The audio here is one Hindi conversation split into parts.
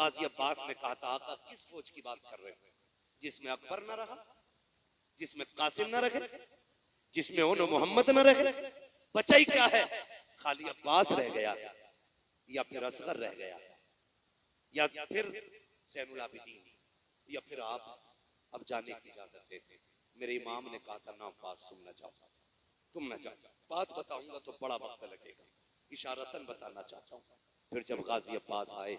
गाजी अब्बास ने कहा था, आका किस फौज की बात कर रहे हैं जिसमें अकबर न रहा, जिसमें कासिम न रहे, जिसमें ओनो मोहम्मद न रहे, बचा ही क्या है? खाली अब्बास रह गया, या फिर असगर रह गया, या फिर ज़ैनुल आबिदीन, या फिर आप अब जाने की इजाजत देते। मेरे इमाम ने कहा था, ना अब्बास तुम न जाओ, तुम न जाओ, बात बताऊंगा तो बड़ा वक्त लगेगा, इशारतन बताना चाहता हूँ। फिर जब गाजी अब्बास आए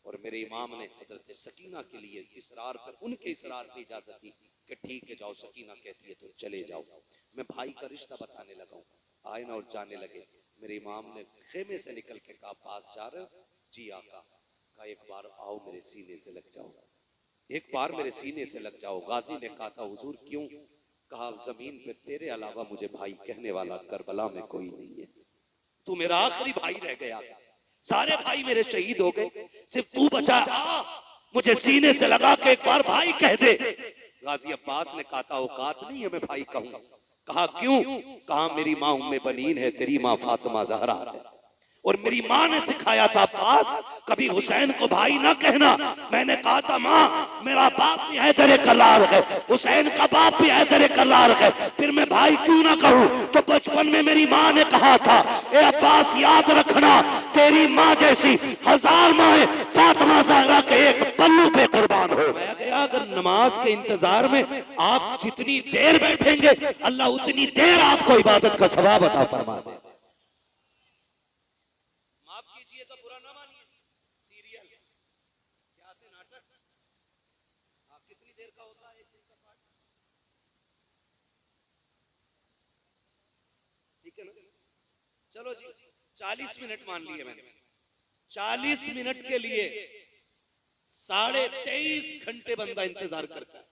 और मेरे इमाम ने हजरत सकीना के लिए इसरार पर, उनके इसरार पर इजाजत दी कि ठीक है जाओ, सकीना कहती है तो चले जाओ। मैं भाई का रिश्ता बताने लगा हूँ, आए ना और जाने लगे। मेरे इमाम ने खेमे से निकल के कहा, पास जा रहे हो? जी आका। कहा एक बार आओ मेरे सीने से लग जाओ, एक बार मेरे सीने से लग जाओ। गाजी ने कहा था, हुजूर क्यों? कहा जमीन पे तेरे अलावा मुझे भाई कहने वाला करबला में कोई नहीं है, तू मेरा आखिरी भाई रह गया, सारे भाई मेरे शहीद हो गए, सिर्फ तू बचा, मुझे सीने से लगा के एक बार भाई कह दे। गाजी अब्बास ने कहा था, औकात नहीं है मैं भाई कहूं। कहा क्यों? कहा मेरी माँ उम्मे बनीन है, तेरी माँ फातिमा ज़हरा है, और मेरी माँ ने सिखाया था अब्बास कभी हुसैन को भाई ना कहना। मैंने कहा था, माँ मेरा बाप भी हैदर कल्लार है, हुसैन का बाप भी हैदर कल्लार है, फिर मैं भाई क्यों ना कहूँ? तो बचपन में मेरी माँ ने कहा था, ए अब्बास याद रखना तेरी माँ जैसी 1000 माँ फातिमा ज़हरा के एक पल्लू पे कुर्बान हो गया। अगर नमाज के इंतजार में आप जितनी देर बैठेंगे, अल्लाह उतनी देर आपको इबादत का सवाब अता फरमा दे। चलो जी 40 मिनट मान लिए मैंने, 40 मिनट के लिए 23.5 घंटे बंदा इंतजार करता है,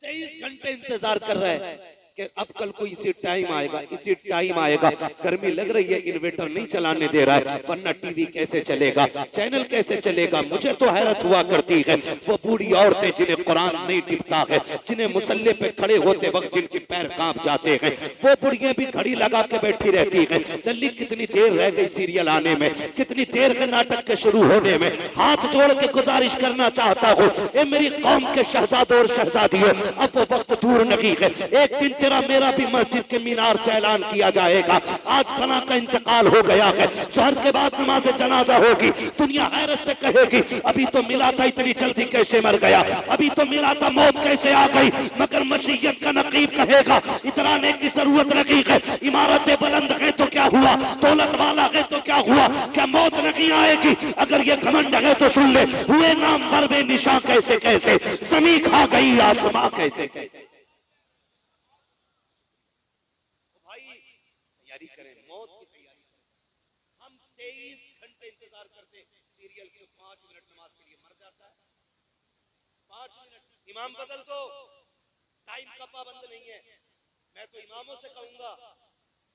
23 घंटे इंतजार कर रहा है कि अब कल को इसी टाइम आएगा, इसी टाइम आएगा। गर्मी लग रही है, इन्वर्टर नहीं चलाने दे रहा है, वरना टीवी कैसे चलेगा, चैनल कैसे चलेगा। मुझे तो हैरत हुआ करती है वो बूढ़ी औरतें जिन्हें कुरान नहीं टिकता है, जिन्हें मुसल्ले पे खड़े होते वक्त जिनके पैर कांप जाते हैं, वो बुढ़ियां भी घड़ी लगा के बैठी रहती है। जल्दी कितनी देर रह गई सीरियल आने में, कितनी देर के नाटक के शुरू होने में। हाथ जोड़ के गुजारिश करना चाहता हूँ, ये मेरी कौम के शहजादों और शहजादियों, अब वो वक्त दूर नहीं है, एक दिन तेरा मेरा भी मस्जिद के मीनार से ऐलान किया जाएगा, आज फला का इंतकाल हो गया है, शहर के बाद नमाज जनाजा होगी। दुनिया हैरत से कहेगी, अभी तो मिला था, इतनी जल्दी कैसे मर गया, अभी तो मिला था, मौत कैसे आ गई। मगर मशीयत का नकीब कहेगा, इतराने की जरूरत नहीं है, इमारतें बुलंद है तो क्या हुआ, दौलत वाला है तो क्या हुआ, क्या मौत नहीं आएगी? अगर ये घमंड है तो सुन ले, हुए नाम पर बेनिशां कैसे कैसे, जमी खा गई आसमां कैसे कैसे। तैयारी करें, मौत की तैयारी करें। हम 23 घंटे इंतजार करते, सीरियल के 5 मिनट नमाज के लिए मर जाता है। 5 मिनट इमाम बदल दो, टाइम का पाबंद नहीं है। मैं तो इमामों से कहूंगा,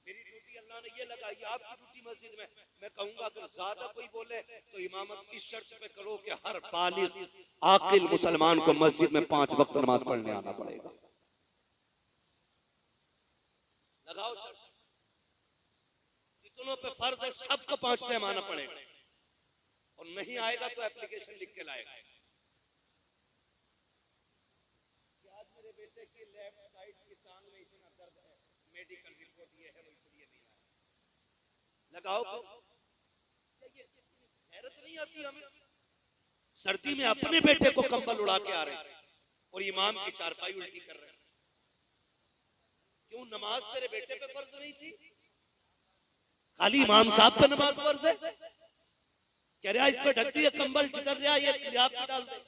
मेरी ड्यूटी अल्लाह ने ये लगाई, आपकी ड्यूटी मस्जिद में। मैं कहूंगा अगर ज्यादा कोई बोले तो इमामत इस शर्त पे करो कि हर बालिग आकिल मुसलमान को मस्जिद में 5 वक्त नमाज पढ़ने आना पड़ेगा। लगाओ शर्त, जितनों पे फर्ज है सबको 5 टाइम आना पड़ेगा, और नहीं आएगा तो एप्लीकेशन लिख के लाएगा। आज मेरे बेटे की लेफ्ट साइड की टांग में इतना दर्द है, मेडिकल रिपोर्ट ये है, वो इसलिए नहीं आया। लगाओ तो हैरत नहीं आती हमें? सर्दी में अपने बेटे को कंबल उड़ा के आ रहे हैं और इमाम की चारपाई उल्टी कर रहे हैं। क्यों? नमाज तेरे बेटे पे फर्ज नहीं थी? खाली इमाम साहब पे नमाज फर्ज है? कह रहा इस पे ढक दिया कंबल, चितर रहा, ये पंजाब पे डाल दे,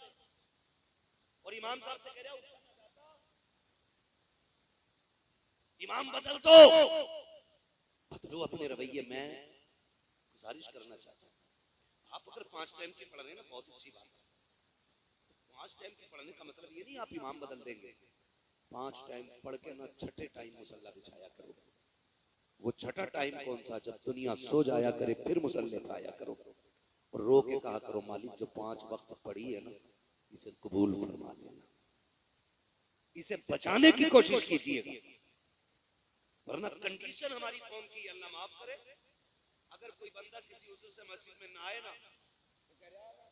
और इमाम साहब से कह रहा इमाम बदल दो, बदलो अपने रवैये। मैं गुजारिश करना चाहता हूँ, आप अगर 5 टाइम की पढ़ रहे हैं ना, बहुत अच्छी बात है। 5 टाइम की पढ़ने का मतलब ये नहीं आप इमाम बदल देंगे। 5 टाइम पढ़ के ना 6ठे टाइम मुसल्ला बिछाया करो। वो 6ठा टाइम कौन सा? जब दुनिया सो जाया करे फिर मुसल्ले पे आया करो और रो के कहा करो, मालिक जो 5 वक्त पढ़ी है ना, इसे कबूल फरमा लेना, इसे बचाने की कोशिश कीजिएगा, वरना कंडीशन हमारी कौम की, अल्लाह माफ करे, अगर कोई बंदा किसी उज़्र से मस्जिद में ना आए ना तो कह रहा है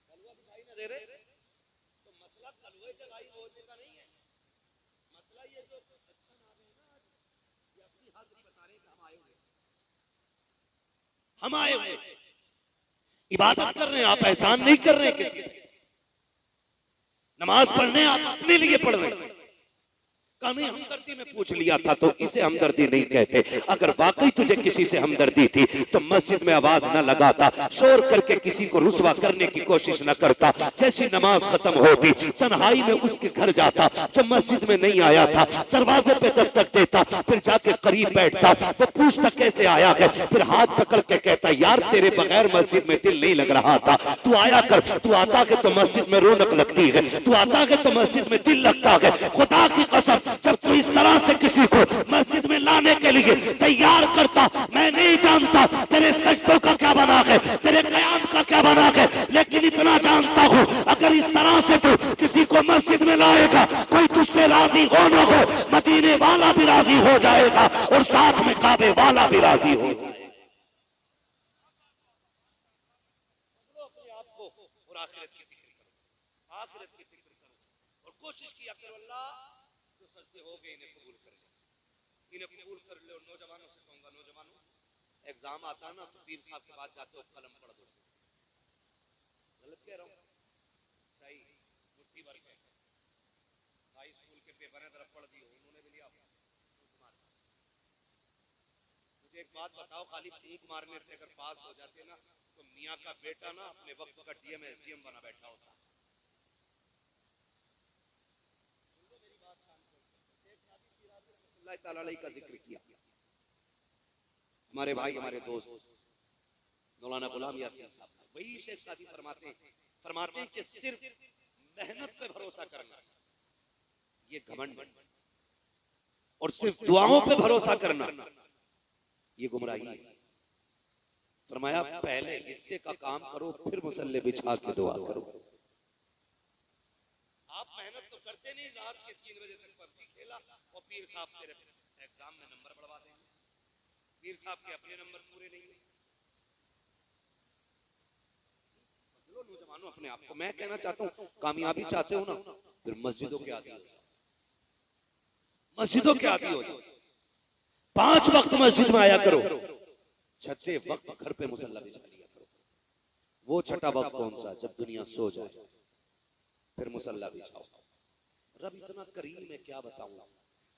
कलवा दिखाई ना दे रहे, तो मसला कलवे जगाई होने का नहीं है, मसला ये जो अच्छा ना रहे ना, ये अपनी हाजिरी बता रहे कि हम आए हुए इबादत कर रहे हैं, आप एहसान नहीं कर रहे हैं किसी, नमाज पढ़ने आप अपने लिए पढ़ रहे हैं। कभी हमदर्दी में पूछ लिया था तो इसे हमदर्दी नहीं कहते। अगर वाकई तुझे किसी से हमदर्दी थी तो मस्जिद में आवाज न लगाता, शोर करके किसी को रुसवा करने की कोशिश न करता। जैसी नमाज खत्म होती तन्हाई में उसके घर जाता, जब मस्जिद में नहीं आया था दरवाजे पे दस्तक देता, फिर जाके करीब बैठता, वो पूछता कैसे आया है, फिर हाथ पकड़ के कहता यार तेरे बगैर मस्जिद में दिल नहीं लग रहा था, तू आया कर, तू आता है तो मस्जिद में रौनक लगती है, तू आता है तो मस्जिद में दिल लगता है। खुदा की कसम जब तू इस तरह से किसी को मस्जिद में लाने के लिए तैयार करता, मैं नहीं जानता तेरे सजदों का क्या बना है, तेरे कयाम का क्या बना है, लेकिन इतना जानता हूं अगर इस तरह से तू किसी को मस्जिद में लाएगा, कोई तुझसे राजी हो न हो, मदीने वाला भी राजी हो जाएगा और साथ में काबे वाला भी राजी हो जाएगा। अपने आप को और आखिरत की फिक्र करो, आखिरत की फिक्र करो और कोशिश किया करो अल्लाह जो सजदे हो गए इन्हें कबूल कर ले, इन्हें कबूल कर ले। और नौजवानों से कहूंगा, नौजवानों एग्जाम आता ना तो पीर साहब के पास जाते हो कलम पढ़ दो, गलत कह रहा हूं, सही मुट्ठी भर के हाई स्कूल के पेपर है तरफ पढ़ दियो, उन्होंने भी लिया। मुझे एक बात बताओ, खाली फूंक मारने से अगर पास हो जाते ना तो मियाँ का बेटा ना अपने वक्त का डीएम एसडीएम बना बैठा होता। का जिक्र किया, हमारे भाई हमारे दोस्त मौलाना गुलाम यासीन साहब, वही शेख सादी फरमाते हैं कि सिर्फ मेहनत पे भरोसा करना ये घमंड, और सिर्फ दुआओं पे भरोसा करना ये गुमराही है। फरमाया पहले हिस्से का काम करो फिर मुसल्ले बिछा के दुआ करो। आप मेहनत तो करते नहीं, रात के 3 बजे तक पबजी खेला और पीर साहब तेरे एग्जाम में नंबर बढ़वा देंगे, पीर साहब के अपने नंबर पूरे नहीं है। नौजवानों अपने आप को, मैं कहना चाहता हूं कामयाबी चाहते हो ना फिर मस्जिदों के आदी हो जाओ, मस्जिदों के आदी हो जाओ, 5 वक्त मस्जिद में आया करो, छठे वक्त घर पे मुसल्ला बिछा लिया करो। वो छठा वक्त कौन सा? जब दुनिया सो जाए फिर मुसल्ला बिछाओ। रब इतना करीम है क्या बताऊं।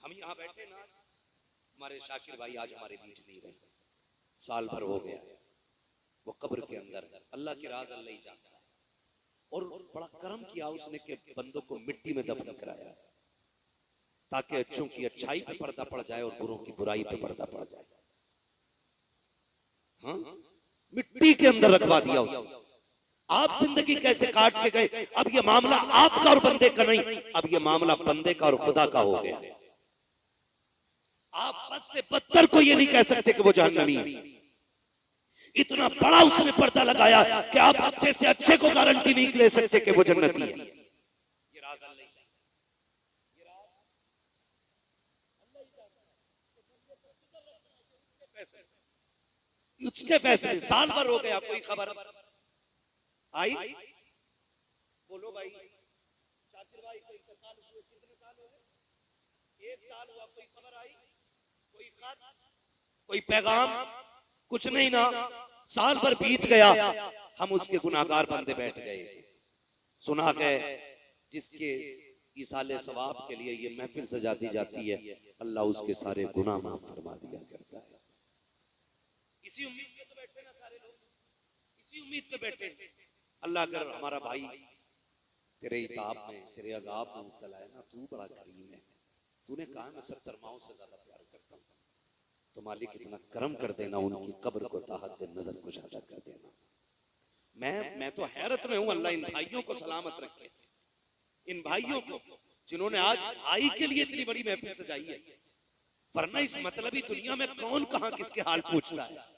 हम यहाँ बैठे ना, हमारे शाकिर भाई आज हमारे बीच नहीं रहे, साल भर हो गया, वो कब्र के अंदर, अल्लाह की राज अल्लाह ही जानता है। और बड़ा करम किया उसने कि बंदों को मिट्टी में दफन कराया ताकि अच्छों की अच्छाई पे पर्दा पड़ जाए और बुरों की बुराई पे पर्दा पड़ जाए। हाँ, मिट्टी के अंदर रखवा दिया उसने। आप जिंदगी कैसे काट के गए, अब ये मामला आपका और बंदे का नहीं, अब ये मामला बंदे का और खुदा का हो गया। आप बद से बदतर को ये नहीं कह सकते कि वो जहन्नमी है। इतना बड़ा उसने पर्दा लगाया कि आप अच्छे से अच्छे को गारंटी नहीं ले सकते कि वो जन्नती है। ये राज अल्लाह ही, ये राज उसके फैसले। साल भर हो गया, कोई खबर आई? बोलो भाई, शाकिर भाई कोई इंतकाल हुए कितने साल हो गए? 1 साल हुआ, कोई खबर आई? कोई खत, कोई पैगाम, कुछ नहीं ना। साल भर बीत गया, हम उसके गुनाहगार बंदे बैठ गए। सुना है जिसके इसाले सवाब के लिए ये महफिल सजाती जाती है, अल्लाह उसके सारे गुनाह माफ फरमा दिया करता है। इसी उम्मीद पे तो बैठे ना सारे लोग, इसी उम्मीद पे बैठे। अल्लाह अगर हमारा भाई तेरे इताब में, तेरे अजाब में मुब्तला है ना, तू बड़ा करीम है, तूने कहा मैं 70 माओं से ज्यादा प्यार करता हूँ, तो मालिक इतना करम कर देना, उनकी कब्र को ताहत नजर कुशादा कर देना। मैं तो हैरत में हूँ, अल्लाह इन भाइयों को सलामत रखे, इन भाइयों को जिन्होंने आज भाई के लिए इतनी बड़ी महफिल सजाई है। वरना इस मतलबी दुनिया में कौन कहां किसके हाल पूछता है।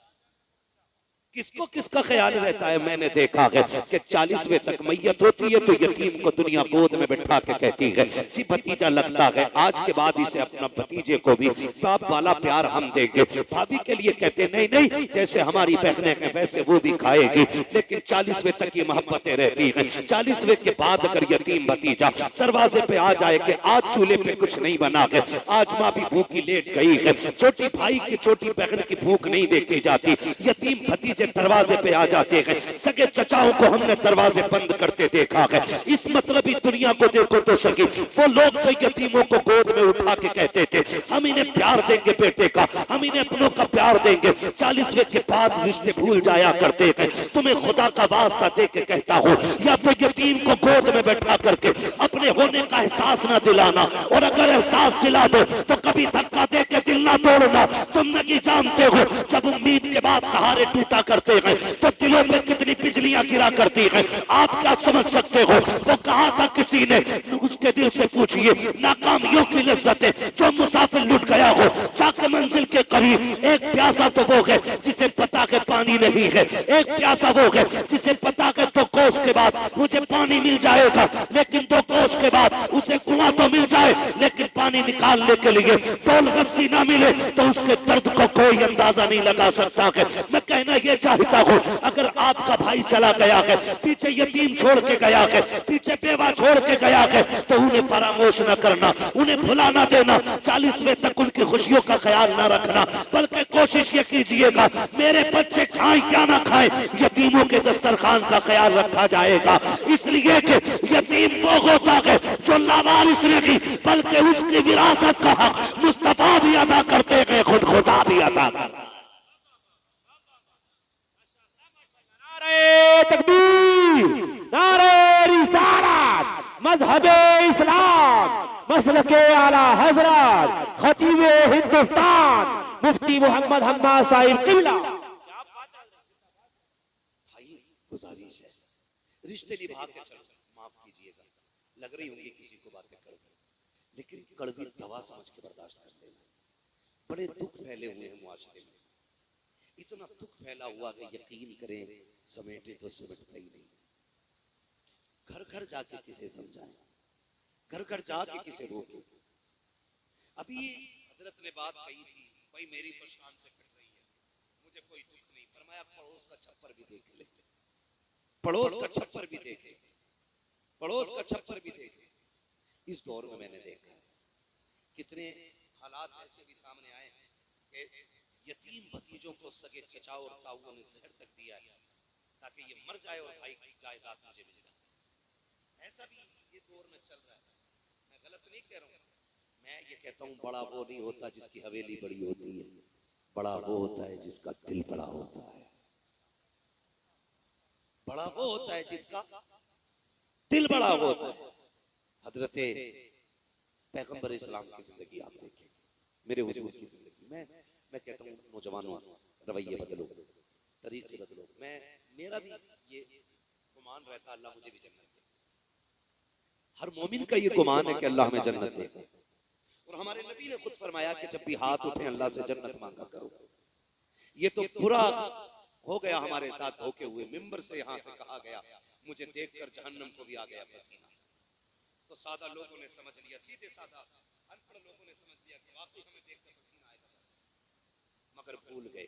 किसको किसका ख्याल रहता है? मैंने देखा है कि 40वें तक मैयत होती है तो यतीम को दुनिया गोद में बैठा के कहती है जी भतीजा लगता है, आज के बाद इसे अपना भतीजे को भी बाप वाला प्यार हम देंगे। भाभी के लिए कहते नहीं नहीं, जैसे हमारी बहनें हैं वैसे वो भी खाएगी। लेकिन 40वें तक ये मोहब्बतें रहती हैं। 40वें के बाद अगर यतीम भतीजा दरवाजे पे आ जाए कि आज चूल्हे पे कुछ नहीं बना है, आज माँ भी भूखी लेट गई है, छोटी भाई की छोटी बहन की भूख नहीं देखी जाती, यतीम भतीजे दरवाजे पे आ जाते हैं। सगे चचाओं को हमने दरवाजे बंद करते देखा है। इस मतलबी दुनिया को देखो तो सके वो लोग जो यतीमों को गोद में उठा के कहते थे हम इन्हें प्यार देंगे बेटे का, हम इन्हें अपनों का प्यार देंगे, 40वें के बाद रिश्ते भूल जाया करते हैं। तुम्हें खुदा का वास्ता दे के कहता हूँ, या तो यतीम को गोद में बैठा करके अपने होने का एहसास ना दिलाना, और अगर एहसास दिला दो तो कभी धक्का दे के दिल ना तोड़ना। तुम नहीं जानते हो जब उम्मीद के बाद सहारे टूटा करते हैं तो दिलों में कितनी बिजलियां गिरा करती हैं। आप क्या समझ सकते हो? वो कहा था किसी ने, उसके दिल से पूछिए, नाकामियों की लज्जत है जो मुसाफिर लुट गया हो जाके मंजिल के करीब। एक प्यासा तो वो है जिसे पता के पानी नहीं है, एक प्यासा वो है जिसे पता के 2 कोस के बाद मुझे पानी मिल जाएगा, लेकिन 2 कोस के बाद उसे कुआं तो मिल जाए लेकिन पानी निकालने के लिए टोल रस्सी ना मिले तो उसके दर्द को कोई अंदाजा नहीं लगा सकता है। मैं कहना ये चाहता हूँ, अगर आपका भाई चला गया है, पीछे यतीम छोड़ के गया है, पीछे बेवा छोड़ के गया है, तो उन्हें फरामोश न करना, उन्हें भुला ना देना, 40वें तक उनकी खुशियों का ख्याल ना रखना, बल्कि कोशिश ये कीजिएगा मेरे बच्चे खाएं क्या ना खाएं, यतीमों के दस्तरखान का ख्याल रखा जाएगा। इसलिए कि यतीम वो होता है जो लावारिस नहीं, बल्कि उसकी विरासत का हक मुस्तफा भी अदा करते हैं, खुद खुदा भी अदा करता। नारे तकबीर, नारे रिसालत, मजहबे इस्लाम, मसलके आला हजरत, खतीबे हिंदुस्तान, मुफ्ती मोहम्मद हम्माद साहिब किबला। भाई गुजारिश है, रिश्ते निभा के चलो, माफ कीजिएगा लग रही होंगी किसी को बातें कड़वी, लेकिन कड़वी दवा समझ के बर्दाश्त कर लेना। बड़े दुख फैले हुए हैं मुआशरे में, इतना दुख फैला हुआ कि यकीन करें समेटे तो समेटता ही नहीं। घर घर जाके किसे समझाएं, घर घर जाके किसे रोके। अभी हजरत ने बात कही थी, भाई मेरी तो शान से कट रही है, मुझे कोई दुख नहीं। फरमाया पड़ोस का छप्पर भी देख ले, पड़ोस का छप्पर भी देखे, पड़ोस का छप्पर भी देखे। इस दौर में मैंने देखा है कितने हालात ऐसे भी सामने आए हैं कि यतीम भतीजों को सगे चचा और ताऊओं ने जहर तक दिया है ताकि ये मर जाए और भाई की जायदाद मुझे मिल जाए। ऐसा भी ये दौर में चल रहा है। मैं गलत नहीं कह रहा हूँ, मैं ये कहता हूँ बड़ा वो नहीं होता जिसकी हवेली बड़ी होती है, बड़ा वो होता है जिसका दिल बड़ा होता है। बड़ा वो होता है जिसका दिल बड़ा होता है। हजरत पैगंबर इस्लाम की जिंदगी आप देखिए, मेरे हुजूर की जिंदगी। मैं कहता हूँ नौजवानों रवैये बदलो, तरीके बदलो। मेरा भी ये गुमान रहता अल्लाह मुझे भी जन्नत दे। हर मोमिन का ये गुमान है कि अल्लाह हमें जन्नत दे। और हमारे नबी ने खुद फरमाया कि जब भी हाथ उठे अल्लाह से जन्नत मांगा करो। ये तो पूरा हो गया हमारे साथ धोखे हुए। मिंबर से यहाँ से कहा गया मुझे देखकर जहन्नम को भी आ गया पसीना। तो सादा लोगों ने समझ लिया, सीधे साधा अनपढ़ लोगों ने समझ लिया कि वाकई हमें देखकर पसीना आएगा, मगर भूल गए।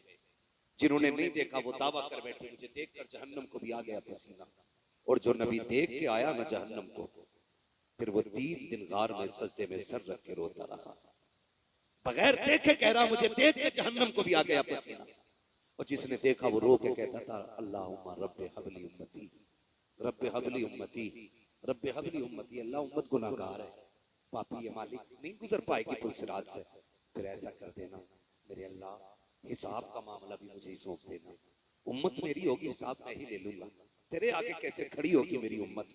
जिन्होंने नहीं देखा वो दावा कर बैठे मुझे देखकर जहन्नम को भी आ गया पसीना। और जो नबी देख के आया ना जहन्नम को, फिर वो 3 दिन गार में सजदे में सर रख के रोता रहा, बगैर देखे कह रहा मुझे देख के जहन्नम को भी आ गया पसीना। और जिसने देखा वो रो के कहता था अल्लाहुम्मा रब्बे हबली उम्मती, रब्बे हबली उम्मती, रब्बे हबली उम्मती। अल्लाह उम्मत गुनाहगार है, पापी है, मालिक नहीं गुजर पाएगी पुल सिरात से, फिर ऐसा कर देना मेरे अल्लाह, हिसाब का मामला भी मुझे ही सौंप देना। उम्मत मेरी होगी, हिसाब मैं ही ले लूंगा, तेरे आगे कैसे खड़ी होगी मेरी उम्मत।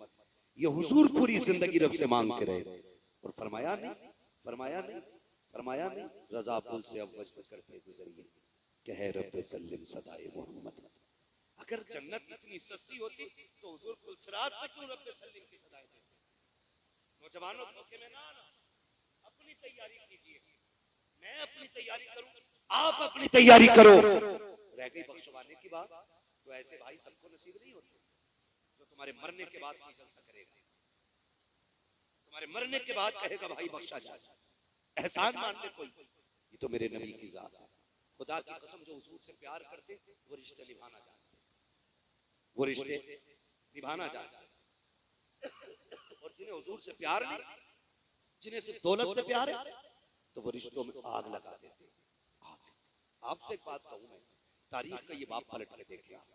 ये हुजूर पूरी जिंदगी रब से मांग के रहे और फरमाया नहीं, फरमाया नहीं, फरमाया नहीं। रजा पुल से अब वजद करते गुजरिए कह रब्बे सल्लिम सदाए मोहम्मद। अगर जन्नत इतनी सस्ती होती तो हुजूर पुल सिरात पे क्यों रब्बे सल्लिम की सदाएं देते? नौजवानों धोखे में ना आना, अपनी तैयारी कीजिए। मैं अपनी तैयारी करूं, आप अपनी तैयारी करो। रह गई बख्शवाने की बात, तो ऐसे भाई सबको नसीब नहीं होते जो तुम्हारे मरने के बाद कोई जलसा करेगा, तुम्हारे मरने के बाद कहेगा भाई बख्शा जाए, एहसान मान ले कोई। ये तो मेरे नबी की जात है। खुदा की कसम, जो हुजूर से प्यार करते वो रिश्ते निभाना जानते, वो रिश्ते निभाना जानते। और जिन्हें हुजूर से प्यार नहीं, जिन्हें सिर्फ दौलत से प्यार है, तो वो रिश्तों में आग लगा देते। आपसे एक बात कहूं मैं, तारीख का ये बाप पलट के देखिए आप,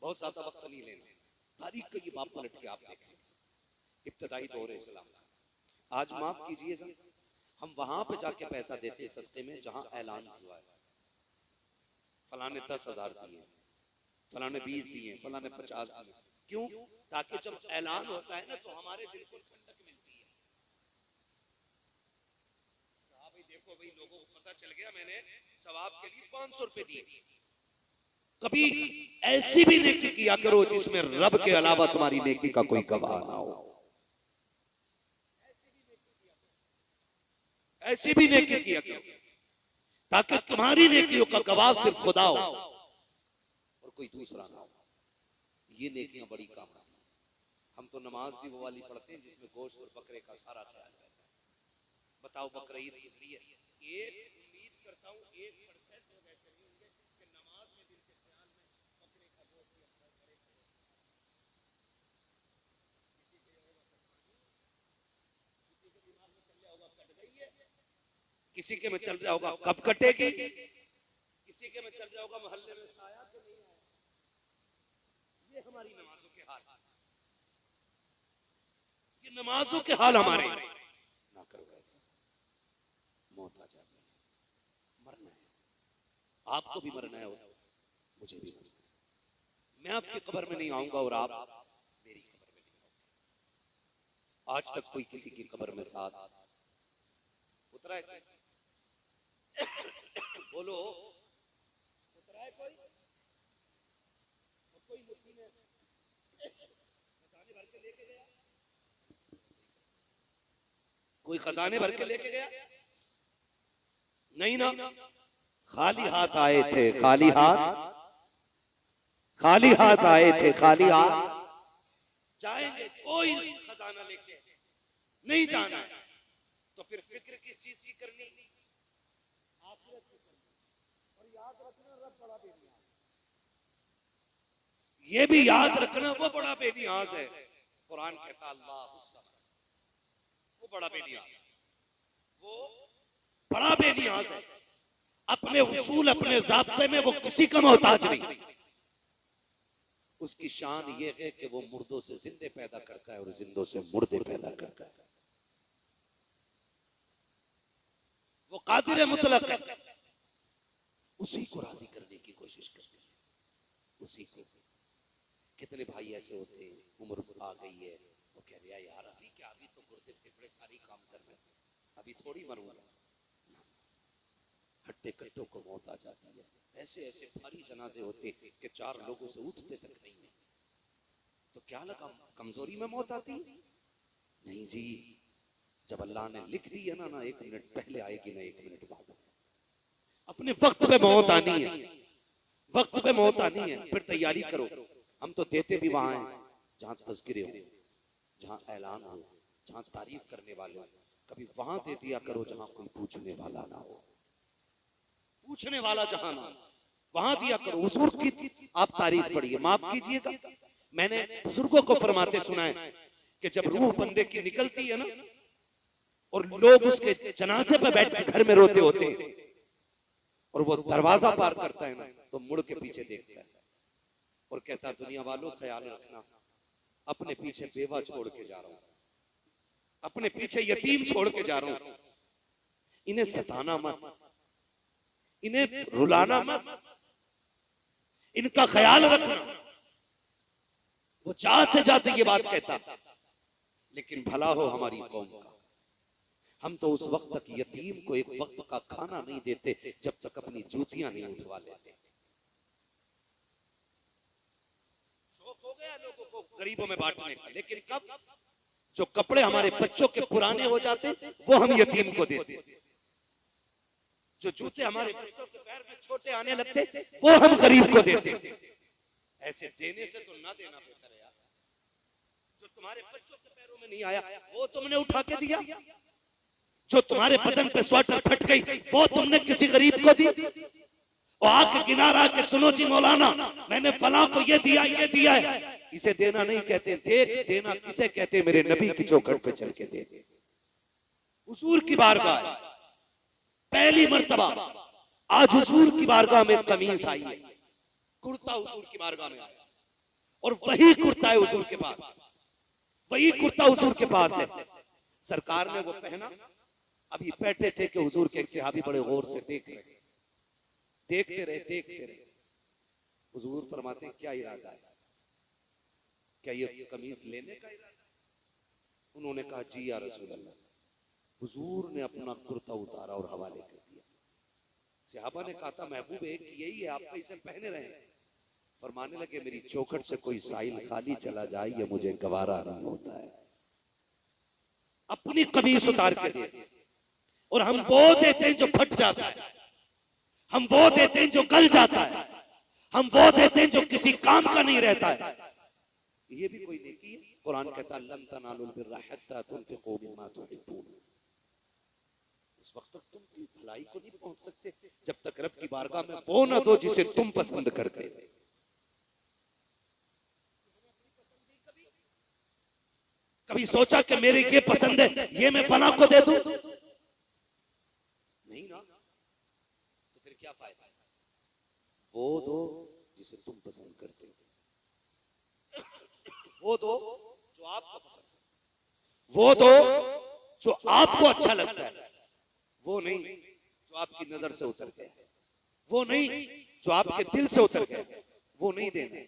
बहुत ज्यादा वक्त नहीं लेना, तारीख का ये बाप पलट के आप देखें, इब्तदाई दौर इस्लाम का। आज माफ कीजिएगा, हम वहां पे जाके पैसा देते सदके में जहां ऐलान हुआ है, फलाने 10,000 दिए, फलाने 20 दिए, फलाने 50 दिए। क्यों? ताकि जब ऐलान होता है ना तो हमारे दिल को ठंडक मिलती है। हाँ भाई देखो भाई, लोगों को पता चल गया मैंने सवाब के लिए 500 रुपए दिए। कभी ऐसी भी नेकी किया करो जिसमें रब के अलावा तुम्हारी नेकी का कोई गवाह ना हो। ऐसी भी नेकी किया करो ताकि तुम्हारी नेकियों का गवाह सिर्फ खुदा हो और कोई दूसरा ना हो। ये नेकियां बड़ी काम है। हम तो नमाज भी वो वाली पढ़ते हैं जिसमें गोश्त और बकरे का सारा ख्याल रहता है। बताओ बकरा ईद गुजरी है, एक उम्मीद करता हूँ 1% लोग ऐसे नहीं होंगे कि नमाज में दिल के ख्याल में बकरे का गोश्त या बकरे का किसी के होगा कटवानी, किसी के दिमाग में चल रहा होगा कट गई है, किसी के में चल रहा होगा कब कटेगी, किसी के में चल रहा होगा मोहल्ले में आया तो नहीं आया। ये हमारी नमाजों के हाल, ये नमाजों के हाल हमारे। ना करो ऐसा, मौत आ जाती है, मरना है, आपको भी मरना है, मुझे भी मरना है। मैं आपकी कब्र में नहीं आऊंगा और आप मेरी कब्र में नहीं आऊंगा। आज तक कोई किसी की कब्र में साथ उतरा है? बोलो, उतरा है कोई? कोई मुट्ठी में खजाने भर के लेके गया? कोई खजाने भर के लेके गया? नहीं ना, खाली हाथ आए थे, खाली हाथ आए थे, खाली हाथ जाएंगे। कोई खजाना लेके नहीं जाना है, तो फिर फिक्र किस चीज की करनी? आखिरत की करनी। और याद रखना, रब बड़ा बेनियाज, ये भी याद रखना, वो बड़ा बेनियाज है। कुरान कहता अल्लाह वो बड़ा बेनियाज, वो बड़ा बेनियाज है। अपने उसूल, अपने ज़ाब्ते में वो किसी का मोहताज नहीं। उसकी शान ये है कि वो मुर्दों से जिंदे पैदा करता है और जिंदों से मुर्दे पैदा करता है। वो कादिर मुतलक है, उसी को राजी करने की कोशिश करते हैं, उसी को। कितने भाई ऐसे होते हैं, उम्र आ गई है, वो कह रहा है यार अभी क्या, अभी तो गुर्दे फेफड़े सारी काम करना है, अभी थोड़ी मरूंगा। हट्टे कट्टों को मौत आ जाती है। ऐसे ऐसे भारी जनाजे होते कि 4 लोगों से उठते तक नहीं है। तो क्या लगा कमजोरी में मौत आती? नहीं जी, जब अल्लाह ने लिख दी है ना 1 मिनट पहले आएगी, ना 1 मिनट बाद। अपने वक्त पे मौत आनी है, वक्त पे मौत आनी है, फिर तैयारी करो। हम तो देते भी वहां हैं जहां तज़किरे हो, जहां ऐलान हो, जहां तारीफ करने वाले हो। कभी वहां दे दिया करो जहां कोई पूछने वाला ना हो, पूछने वाला जहां ना, वहां दिया करो। हुजूर की आप तारीफ पढ़िए, माफ कीजिएगा, मैंने बुजुर्गों को फरमाते सुना है कि जब रूह बंदे की निकलती है ना और लोग उसके जनाजे पे बैठ के घर में रोते होते हैं और वो दरवाजा पार करता है ना, तो मुड़ के पीछे देखता है और कहता है दुनिया वालों ख्याल रखना, अपने पीछे बेवा छोड़ के जा रहा हूं, अपने पीछे यतीम छोड़ के जा रहा हूं। इन्हें सताना मत, इन्हें रुलाना मत, इनका ख्याल रखना। वो जाते जाते ये बात कहता, लेकिन भला हो हमारी कौम का। हम तो उस वक्त तक यतीम को एक वक्त का खाना नहीं देते जब तक अपनी जूतियां नहीं उठवा लेते। शौक हो गया लोगों को गरीबों में बांटने का, लेकिन कब जो कपड़े हमारे बच्चों के पुराने हो जाते वो हम यतीम को देते, जो जूते हमारे बच्चों के पैर में छोटे आने लगते वो हम गरीब को देते। ऐसे देने से तो ना देना बेहतर है यार। जो तुम्हारे बच्चों के पैरों में नहीं आया वो तुमने उठा के दिया, जो तुम्हारे बदन पे स्वेटर फट गई वो तुमने किसी गरीब को दी। और आके गिना रहा कि सुनो जी मौलाना मैंने फलां को ये दिया है। इसे देना नहीं कहते, देख देना किसे कहते, मेरे नबी की चौखट पे चल के दे। हुजूर की बारगाह है, पहली मर्तबा आज हुजूर की बारगाह में कमीज आई है, कुर्ता हुजूर की बारगाह में आया और वही कुर्ता है हुजूर के पास, वही कुर्ता हुजूर के पास है। सरकार ने वो पहना, अभी बैठे थे कि हुजूर के एक सहाबी बड़े गौर से देखते रहे। हुजूर फरमाते क्या इरादा है, क्या ये कमीज लेने का इरादा? उन्होंने कहा जी या रसूल अल्लाह। हुजूर ने अपना कुर्ता उतारा और हवाले कर दिया। सहाबा ने कहा था महबूब एक यही है, आप इसे पहने रहे। फरमाने लगे मेरी चौखट से कोई साइल खाली चला जाए ये मुझे गवारा नहीं होता है। अपनी कमीज उतार के दे, और हम वो देते हैं जो फट जाता है, हम वो देते हैं जो गल जाता है, हम वो देते हैं जो किसी काम का नहीं रहता है। ये भी कोई नेकी है? कुरान कहता है लन तनालुल बिर्रा हत्ता तुनफिकू मिम्मा तुहिब्बून। उस वक्त तक तुम भलाई को नहीं पहुंच सकते जब तक रब की बारगाह में वो ना दो जिसे तुम पसंद करते। कभी सोचा कि मेरे ये पसंद है ये मैं फला को दे दूं? नहीं ना, तो फिर क्या फायदा? वो दो जिसे तुम पसंद करते हो, वो दो जो आपको पसंद है, वो दो जो आपको अच्छा लगता है, वो नहीं जो आपकी नजर से उतर गया है, वो नहीं जो आपके दिल से उतर गया है, वो नहीं देना,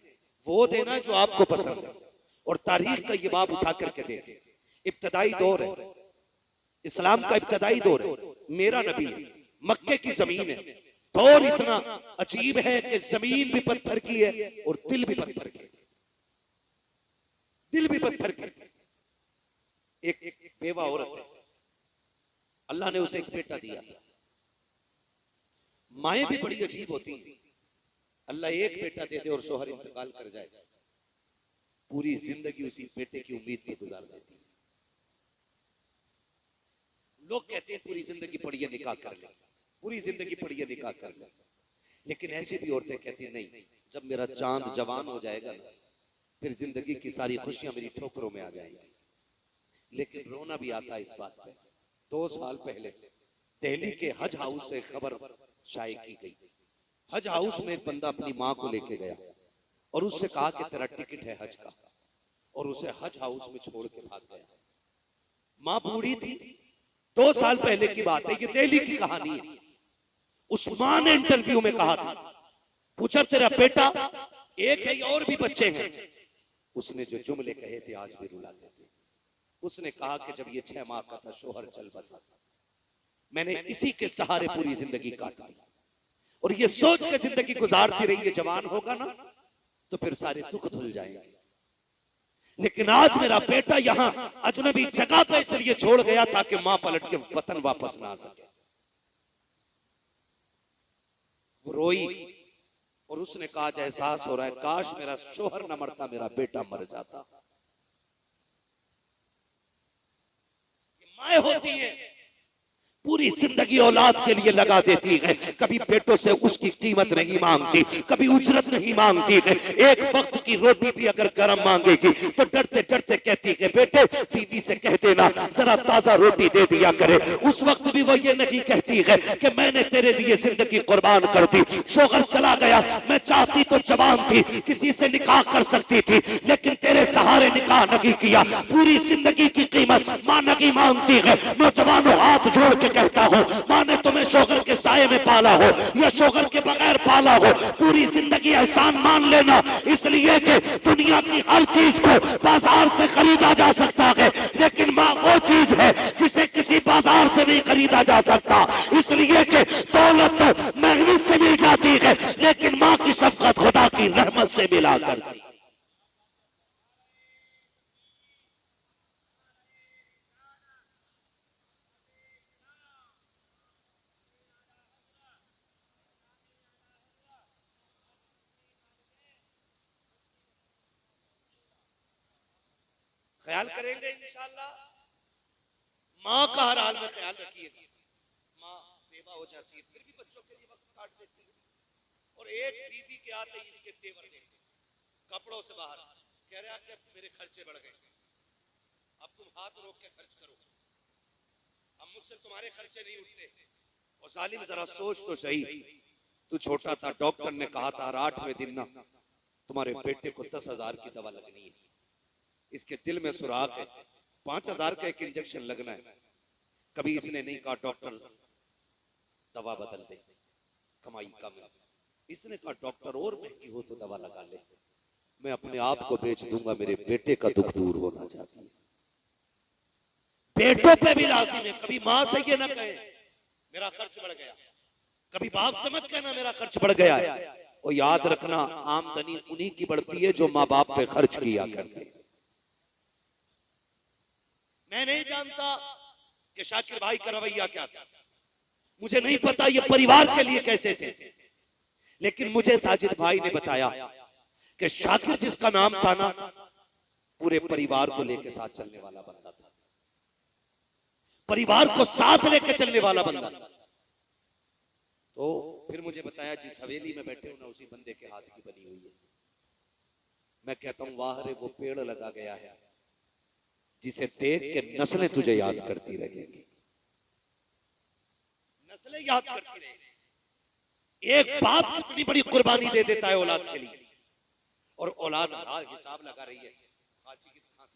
वो देना जो आपको पसंद है। और तारीख का ये बाब उठा करके देखे, इब्तदाई दौर है, इस्लाम का इब्तदाई दौर है, मेरा नबी है, मक्के की जमीन है, दौर इतना अजीब है कि जमीन भी पत्थर की है और दिल भी पत्थर के, दिल भी पत्थर के। एक बेवा औरत है, अल्लाह ने उसे एक बेटा दिया। माएं भी बड़ी अजीब होती हैं, अल्लाह एक बेटा दे दे और शोहर इंतकाल कर जाए, पूरी जिंदगी उसी बेटे की उम्मीद पे गुजार देती है। लोग कहते हैं पूरी जिंदगी पढ़िए निकाह कर ले, पूरी जिंदगी पढ़िए निकाह कर ले, लेकिन ऐसी भी औरतें कहती हैं नहीं, जब मेरा चांद जवान हो जाएगा ना फिर जिंदगी की सारी खुशियां मेरी ठोकरों में आ जाएंगी। लेकिन रोना भी आता है इस बात पे। 2 साल पहले दिल्ली के हज हाउस से खबर शाये की गई। हज हाउस में एक बंदा अपनी माँ को लेके गया और उससे कहा कि तेरा टिकट है हज का, और उसे हज हाउस में छोड़ के भाग गया। माँ बूढ़ी थी, 2 साल पहले की बात है, ये दिल्ली की कहानी है। उस माँ ने इंटरव्यू में कहा था, पूछा तेरा बेटा एक है और भी बच्चे हैं? उसने जो जुमले कहे थे आज भी रुलाते थे। उसने कहा कि जब ये 6 माह का था शोहर चल बसा, मैंने इसी के सहारे पूरी जिंदगी काटी और ये सोच के जिंदगी गुजारती रही है जवान होगा ना तो फिर सारे दुख धुल जाएंगे। लेकिन आज मेरा बेटा यहाँ अजनबी जगह पे इसलिए छोड़ गया ताकि मां पलट के वतन वापस ना आ सके। वो रोई और उसने कहा एहसास हो रहा है काश मेरा शोहर न मरता, मेरा बेटा मर जाता। ये माएं होती हैं पूरी जिंदगी औलाद के लिए लगा देती है, कभी बेटों से उसकी कीमत नहीं मांगती, कभी उजरत नहीं मांगती है। एक वक्त की रोटी भी अगर गरम मांगेगी तो डरते डरते कहती है बेटे बीवी से कह देना जरा ताजा रोटी दे दिया करे। उस वक्त भी वो ये नहीं कहती है कि मैंने तेरे लिए जिंदगी कुर्बान कर दी, शोहर चला गया, मैं चाहती तो जवान थी किसी से निकाह कर सकती थी लेकिन तेरे सहारे निकाह नहीं किया। पूरी जिंदगी की कीमत मां नहीं मांगती है। नौजवानों हाथ जोड़ के कहता हूं मां ने तुम्हें शोहर के साये में पाला हो या शोहर के बगैर पाला हो, पूरी जिंदगी एहसान मान लेना, इसलिए कि दुनिया की हर चीज को बाजार से खरीदा जा सकता है लेकिन मां वो चीज है जिसे किसी बाजार से नहीं खरीदा जा सकता। इसलिए कि दौलत तो मेहनत से मिल जाती है लेकिन मां की शफकत खुदा की रहमत से मिला करती। ख्याल करेंगे इंशाअल्लाह। माँ का हर हाल में ख्याल रखिएगा। माँ बेवा हो जाती है फिर भी बच्चों के लिए वक्त काट देती है। और एक बीवी के आते ही इसके तेवर देखे, कपड़ों से बाहर कह रहा कि मेरे खर्चे बढ़ गए, अब तुम हाथ रोक के खर्च करो, अब मुझसे तुम्हारे खर्चे नहीं उठते। और जालिम जरा सोच तो सही, तू छोटा था, डॉक्टर ने कहा था 8वें दिन ना तुम्हारे बेटे को 10,000 की दवा लगनी है, इसके दिल में सुराख है, 5,000 का एक इंजेक्शन लगना है। कभी इसने नहीं कहा डॉक्टर दवा बदल दे, कमाई कम है। इसने कहा डॉक्टर और महंगी हो तो दवा लगा ले, मैं अपने आप को बेच दूंगा, मेरे बेटे का दुख दूर होना चाहती है। बेटों पे भी लाजिम है, कभी माँ से ये ना कहे मेरा खर्च बढ़ गया, कभी बाप से मत कहना मेरा खर्च बढ़ गया है। और याद रखना आमदनी उन्हीं की बढ़ती है जो माँ बाप पे खर्च किया करते हैं। मैं नहीं जानता कि शाकिर भाई का रवैया क्या था, मुझे नहीं पता ये परिवार के लिए कैसे थे, लेकिन मुझे साजिद भाई ने बताया कि शाकिर जिसका नाम था ना, पूरे परिवार को लेकर साथ चलने वाला बंदा था, परिवार को साथ लेकर चलने वाला बंदा। तो फिर मुझे बताया जिस हवेली में बैठे हो ना उसी बंदे के हाथ की बनी हुई है। मैं कहता हूं वाह रे वो पेड़ लगा गया है जिसे देख के नस्लें तुझे याद करती रहेंगी, नस्लें याद करती रहेंगी। एक बाप कितनी बड़ी कुर्बानी दे देता है औलाद के लिए, और औलाद हिसाब लगा रही है खांसी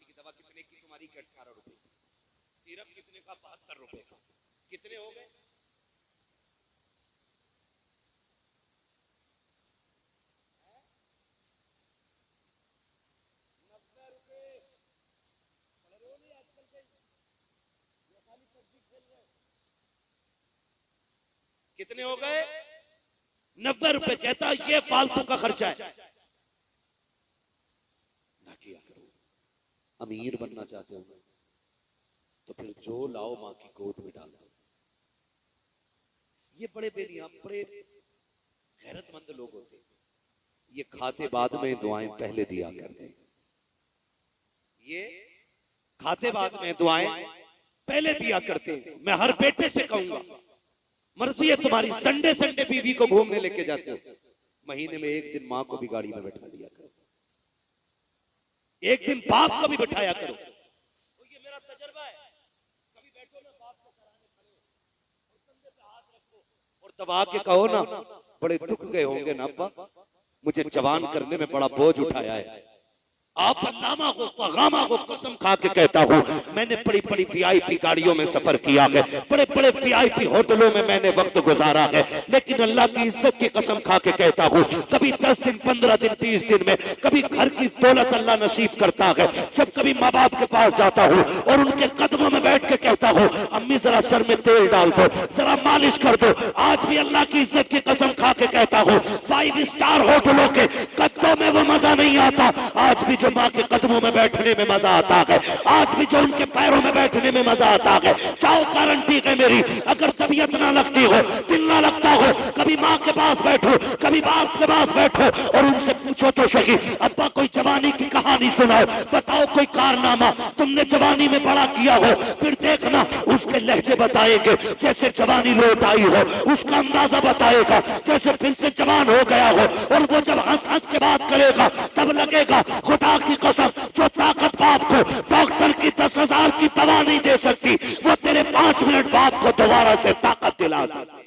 की दवा कितने की तुम्हारी, 18 रुपए, सिरप कितने का, 72 रुपए का, कितने हो गए? कितने हो गए? 90 रुपए। कहता ये फालतू का खर्चा है, ना किया करो। अमीर बनना चाहते हो तो फिर जो लाओ मां की गोद में डाल दो। ये बड़े बेनियाम बड़े गैरतमंद लोग होते हैं, ये खाते बाद में दुआएं पहले दिया करते हैं, ये खाते बाद में दुआएं पहले दिया करते हैं। मैं हर बेटे से कहूंगा मर्जी है तुम्हारी, संडे संडे बीवी को घूमने लेके जाते हो, महीने में एक दिन मां को भी गाड़ी में बैठा दिया करो, एक दिन बाप को भी बैठाया करो। तो ये मेरा तजर्बा है, कभी बैठो ना बाप को कराने खड़े और कंधे पे हाथ रखो और दबा के कहो ना, बड़े दुख गए होंगे ना अब्बा, मुझे जवान करने में बड़ा बोझ उठाया है। आप अल्लामा को फगामा को कसम खा के कहता हूँ, मैंने बड़ी बड़ी वीआईपी गाड़ियों में सफर किया है, बड़े बड़े वीआईपी होटलों में मैंने वक्त गुजारा है, लेकिन अल्लाह की इज्जत की कसम खा के कहता हूँ, कभी 10 दिन 15 दिन 20 दिन में कभी घर की दौलत अल्लाह नसीब करता है, जब कभी माँ बाप के पास जाता हूँ और उनके कदमों में बैठ के कहता हूँ अम्मी जरा सर में तेल डाल दो, जरा मालिश कर दो। आज भी अल्लाह की इज्जत की कसम खा के कहता हूँ 5 स्टार होटलों के कदमों में वो मजा नहीं आता, आज भी जो माँ के कदमों में बैठने में मजा आता है, आज भी जो उनके पैरों में बैठने में मजा आता है। चाहो गारंटी है मेरी, अगर तबीयत ना लगती हो, दिल ना लगता हो, कभी माँ के पास बैठो, कभी बाप के पास बैठो और उनसे पूछो तो सही, अब्बा कोई जवानी की कहानी सुनाओ, बताओ कोई कारनामा तुमने जवानी में बड़ा किया हो, फिर देखना उसके लहजे बताएंगे जैसे जवानी लौट आई हो, उसका अंदाजा बताएगा जैसे फिर से जवान हो गया हो। और वो जब हंस हंस के बात करेगा तब लगेगा खुदा की कसम जो ताकत बाप को डॉक्टर की 10,000 की दवा नहीं दे सकती, वो तेरे 5 मिनट बाप को दोबारा से ताकत दिला सकती।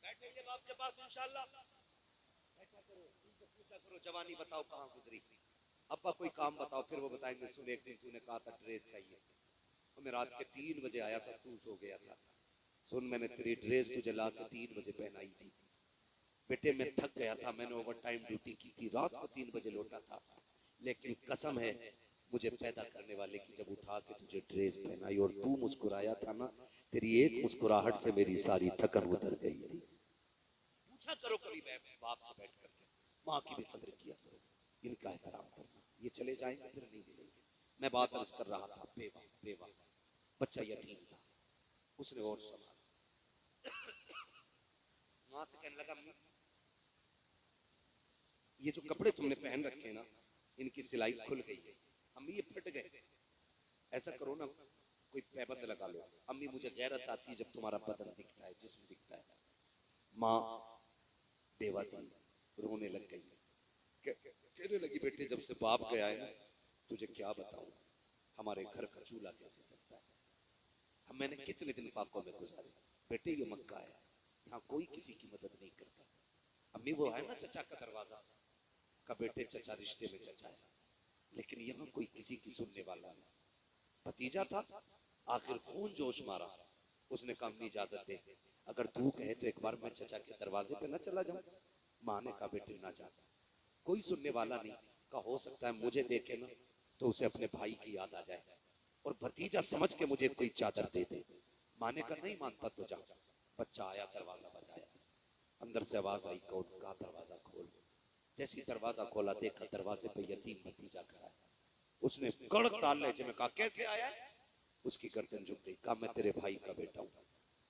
बैठेंगे बाप के पास इंशाल्लाह, बैठा करो, उनसे पूछा करो जवानी बताओ कहां गुजरी, अब्बा कोई काम बताओ, फिर वो बताएंगे सुन एक दिन तूने कहा था ड्रेस चाहिए, तो मैं रात के 3 बजे आया था, तू सो गया था, सुन मैंने तेरी ड्रेस तुझे ला के 3 बजे पहनाई थी, बेटे मैं थक गया था, मैंने ओवर टाइम ड्यूटी की थी, रात को 3 बजे लौटा था, लेकिन कसम है मुझे पैदा करने वाले की जब उठा के तुझे ड्रेस पहनाई और तू मुस्कुराया था ना, तेरी एक मुस्कुराहट से मेरी सारी थकन उतर गई थी। पूछा करो कभी बाप से बैठ करके, माँ की भी कदर किया करो, इनका एहतराम करना, ये चले जाएंगे फिर नहीं मिलेंगे। मैं बात अर्ज कर रहा था, बेवा बेवा बच्चा यतीम था, उसने और संभाला, माँ से कहने लगा ये जो कपड़े तुमने पहन रखे हैं ना, इनकी सिलाई खुल गई है, अम्मी ये फट गए, ऐसा करो ना कोई पैबंद लगा लो। अम्मी मुझे गैरत आती है जब तुम्हारा बदन दिखता है, जिस्म दिखता है। माँ बेवा थी, रोने लग गई, कहने लगी बेटे जब से बाप गया है ना, तुझे क्या बताऊं हमारे घर का चूल्हा कैसे चलता है। हम मैंने कितने दिन फाकों में गुजारे, बेटे ये मक्का है, यहाँ कोई किसी की मदद नहीं करता। अम्मी वो है ना चचा का दरवाजा का, बेटे चचा रिश्ते में चचा है, लेकिन यहाँ कोई किसी की सुनने वाला नहीं। भतीजा था, आखिर खून जोश मारा, उसने कहा अम्मी इजाजत दे, अगर तू कहे तो एक बार मैं चचा के दरवाजे पे ना चला जाऊं। माँ ने कहा बेटे ना जा, कोई सुनने वाला नहीं। का हो सकता है मुझे देखे ना तो उसे अपने भाई की याद आ जाए और भतीजा समझ के मुझे कोई चादर दे दे। माँ ने कहा नहीं मानता तो जा। बच्चा आया, दरवाजा बजाया, अंदर से आवाज आई, कौन? कहा दरवाजा खोल। जैसे दरवाजा खोला, देखा दरवाजे पे यतीम भतीजा खड़ा है। उसने कड़क ताल लहजे में कहा कैसे आया? उसकी गर्दन झुक गई। कहा मैं तेरे भाई का बेटा हूं,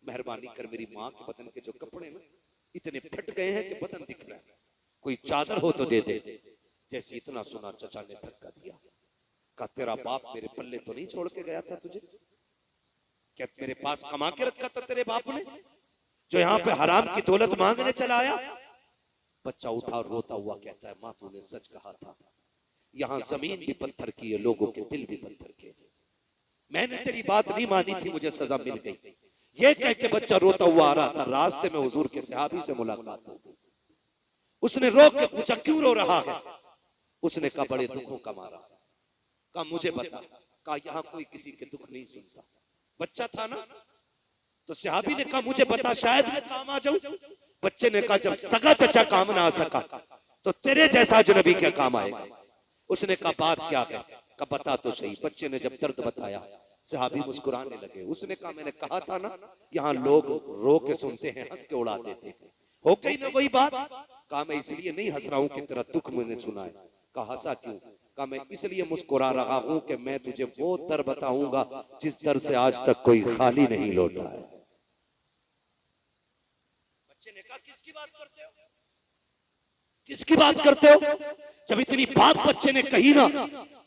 मेहरबानी कर मेरी माँ के बदन के जो कपड़े ना इतने फट गए हैं कि बदन दिख रहा है, कोई चादर हो तो दे दे। जैसे इतना सुना चचा ने धक्का दिया। कहा तेरा बाप मेरे पल्ले तो नहीं छोड़ के गया था तुझे? क्या मेरे पास कमा के रखा था तेरे बाप ने, जो यहाँ पे हराम की दौलत मांगने चला आया? बच्चा उठा और रोता हुआ कहता है माँ तूने सच कहा था, यहाँ जमीन भी पत्थर की है, लोगों के दिल भी पत्थर के। मैंने तेरी बात नहीं मानी थी, मुझे सजा मिल गई। ये कह के बच्चा रोता हुआ आ रहा था। रास्ते में हुजूर के सहाबी से मुलाकात हो गई। उसने रोक के पूछा क्यों रो रहा है? उसने कहा बड़े दुखों का मारा। कहा मुझे बता। कहा यहाँ कोई किसी के दुख नहीं सुनता। बच्चा था ना, तो सहाबी ने कहा मुझे बता, शायद मैं काम आ जाऊं। बच्चे ने कहा जब सगा चचा काम ना आ सका तो तेरे जैसा अजनबी क्या काम आएगा? उसने कहा बात क्या है? कहा बता तो सही। बच्चे ने जब दर्द बताया, सहाबी मुस्कुराने लगे। उसने कहा मैंने कहा था ना, यहाँ लोग रो के सुनते हैं, हंस के उड़ा देते हैं। हो गई ना वही बात। कहा मैं इसलिए नहीं हंस रहा हूं कि तेरा दुख मैंने सुना है। कहा हंसा क्यों? कहा मैं इसलिए मुस्कुरा रहा हूं कि मैं तुझे वो दर बताऊंगा जिस दर से आज तक कोई खाली नहीं लौटा है। बच्चे ने कहा किसकी बात करते हो? किसकी बात करते हो? जब इतनी बात बच्चे ने कही ना,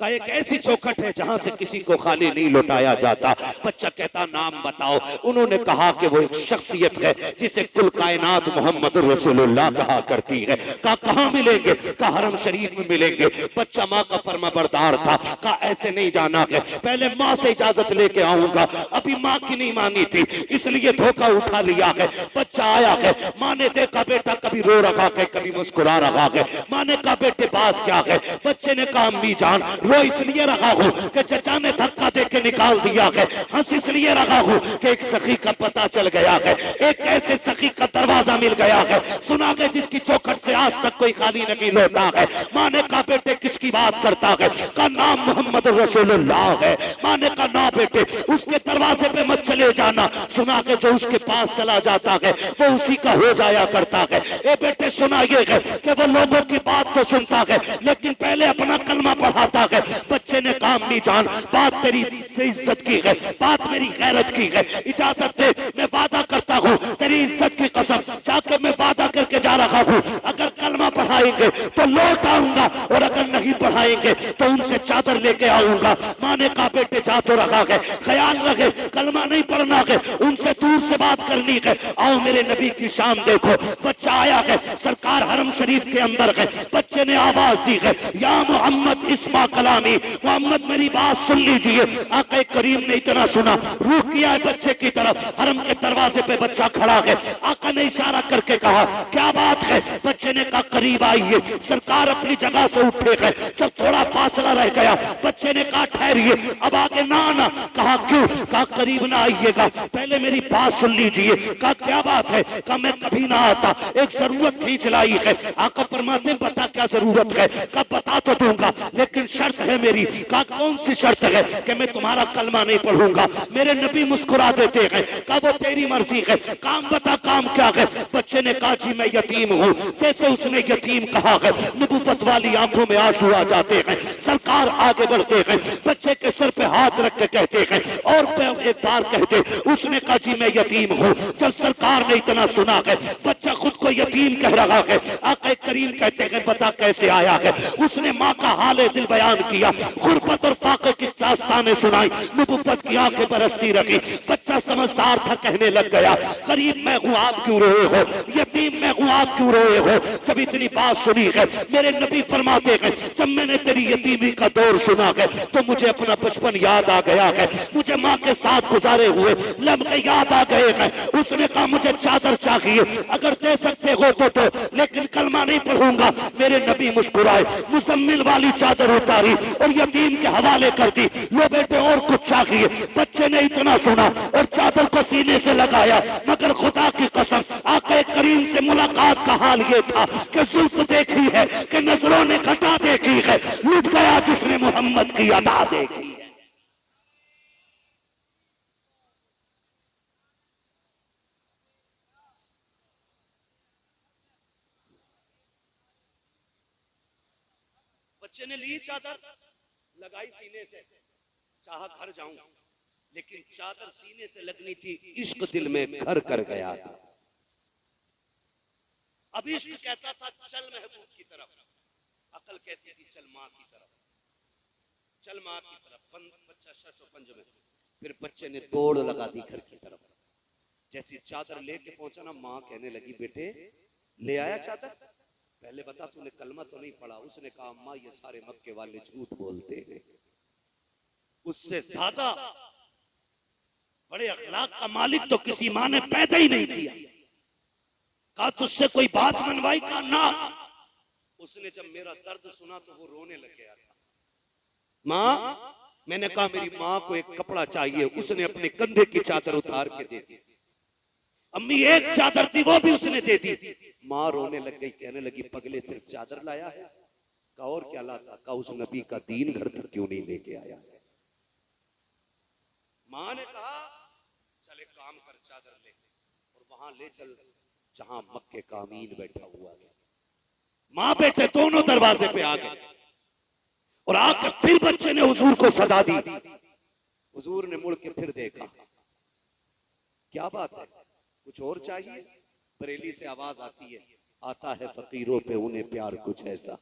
का एक ऐसी चौखट है जहां से किसी को खाली नहीं लौटाया जाता। बच्चा कहता नाम बताओ। उन्होंने कहा कि वो एक शख्सियत है जिसे कुल कायनात मोहम्मद रसूलुल्लाह कहा करती है। कहा कहां मिलेंगे? कहा हरम शरीफ में मिलेंगे। बच्चा माँ का फर्माबरदार था। कहा ऐसे नहीं जाना है, पहले माँ से इजाजत लेके आऊंगा। अभी माँ की नहीं मानी थी, इसलिए धोखा उठा लिया है। बच्चा आया है, माँ ने देखा बेटा कभी रो रहा है कभी मुस्कुरा रहा है। माँ ने कहा बेटे बात क्या है? बच्चे ने कहा अम्मी जान रो इसलिए रहा हूं कि चचा ने धक्का देके निकाल दिया है। हंस इसलिए रहा हूं कि एक सखी का पता चल गया है, एक ऐसे सखी का दरवाजा मिल गया है, सुना है जिसकी चौखट से आज तक कोई खाली नहीं लौटा है। माँ ने कहा बेटे किसकी बात करता है? का नाम मोहम्मद रसूलुल्लाह है। माँ ने कहा ना बेटे उसके दरवाजे पे मत चले जाना, सुना के जो उसके पास चला जाता है वो उसी का हो जाया करता है। ए बेटे सुना ये है कि वो लोगों की बात तो सुनता है लेकिन पहले अपना कलमा पढ़ाता है। बच्चे ने कहा अम्मी जान बात तेरी इज्जत की है, बात मेरी गैरत की है, इजाजत दे मैं वादा करता हूँ तेरी इज्जत की कसम जाकर मैं वादा करके जा रहा हूँ, अगर कलमा पढ़ाएंगे तो लौट आऊंगा और अगर नहीं पढ़ाएंगे तो उनसे चादर लेके आऊंगा। माँ ने कहा बेटे जा तो रखा है, ख्याल रखे कलमा नहीं पढ़ना है, उनसे दूर से बात करनी है। आओ मेरे नबी की शान देखो। बच्चा आया है, सरकार हरम शरीफ के अंदर है। बच्चे ने आवाज दी है या मोहम्मद इस्मा कलामी, मोहम्मद मेरी बात सुन लीजिए। आका करीम ने इतना सुना, रुख किया है बच्चे की तरफ। हरम के दरवाजे पे बच्चा खड़ा है। आका ने इशारा करके कहा क्या बात है? बच्चे ने कहा करीब आइए। सरकार अपनी जगह से उठे हैं। जब थोड़ा फासला रह गया बच्चे ने कहा ठहरिए, अब आगे ना आना। कहा क्यों? कहा करीब ना आइएगा, पहले मेरी बात सुन लीजिए। कहा क्या बात है? कहा मैं कभी ना आता, एक जरूरत खींच लाई है। आका फरमाते बता क्या जरूरत है? कहा बता तो दूंगा लेकिन शर्त है मेरी। कहा कौन सी शर्त है? कि मैं तुम्हारा कलमा नहीं पढ़ूंगा। मेरे नबी मुस्कुरा देते हैं। कहा वो तेरी मर्जी है, काम बता काम क्या है? बच्चे ने कहा जी मैं यतीम हूँ। जैसे उसने यतीम कहा है नबुव्वत वाली आंखों में आंसू आ जाते हैं। सरकार आगे बढ़ते हैं, बच्चे के सर पे हाथ रख के कहते हैं और एक बार कहते उसने कहा जी मैं यतीम हूँ। जब सरकार ने इतना सुना है बच्चा खुद को उसको यतीम कह रहा है। आका करीम कहते हैं बता कैसे आया है। उसने माँ का हाल दिल बयान किया, गुर्बत और फाके की दास्तानें सुनाई, नबुव्वत की आंखें बरसती रही। बच्चा समझदार था, कहने लग गया गरीब मैं हूँ आप क्यों रोए हो, यतीम मैं हूँ आप क्यों रोए हो। जब इतनी बात सुनी है मेरे नबी फरमाते हैं जब मैंने तेरी यतीमी का दौर सुना है तो मुझे अपना बचपन याद आ गया है, मुझे माँ के साथ गुजारे हुए लम्हे याद आ गए हैं। उसने कहा मुझे चादर चाहिए, अगर दे सकते हो तो लेकिन कलमा नहीं पढ़ूंगा। मेरे नबी मुस्कुराए, मुजम्मिल वाली चादर उतारी और यतीम के हवाले कर दी। लो बेटे और कुछ चाहिए। बच्चे ने इतना सुना और चादर को सीने से लगाया, मगर खुदा की कसम आका करीम से मुलाकात का हाल ये था कि जुल्फ देखी है कि नजरों ने घटा देखी है, लुट गया जिसने मोहम्मद की अदा देखी है। बच्चे ने ली चादर, लगाई सीने से, चाहा घर जाऊं, लेकिन चादर सीने से लगनी थी, इश्क दिल में घर कर गया था। अब इश्क कहता था चल महबूब की तरफ, अकल कहती थी चल माँ की तरफ, चल माँ की तरफ। बच्चा शश और पंज में, फिर बच्चे ने दौड़ लगा दी घर की तरफ। जैसी चादर लेके पहुंचा ना, माँ कहने लगी बेटे ले आया चादर, पहले बता तूने कलमा तो नहीं पढ़ा। उसने कहा अम्मा ये सारे मक्के वाले झूठ बोलते हैं, उससे ज्यादा बड़े अखलाक का मालिक तो किसी माँ ने पैदा ही नहीं किया। कहा तुझसे कोई बात मनवाई? का ना। उसने जब मेरा दर्द सुना तो वो रोने लग गया था। माँ, मैंने कहा मेरी माँ को एक कपड़ा चाहिए, उसने अपने कंधे की चादर उतार के दे दी। अम्मी एक चादर थी वो भी उसने दे दी। माँ रोने लग गई, कहने लगी पगले सिर्फ चादर लाया है? कहा और क्या लाता? कहा उस नबी का दीन घर तक क्यों नहीं लेके आया? माँ ने कहा चल एक काम कर, चादर ले और वहां ले चल जहां मक्के का अमीन बैठा हुआ है। माँ बेटे दोनों दरवाजे पे आ गए और आकर फिर बच्चे ने हुजूर को सदा दी। हुजूर ने मुड़ के फिर देखा, क्या बात है, कुछ और चाहिए? बरेली से आवाज आती है, आता है फकीरों पे उन्हें प्यार कुछ ऐसा,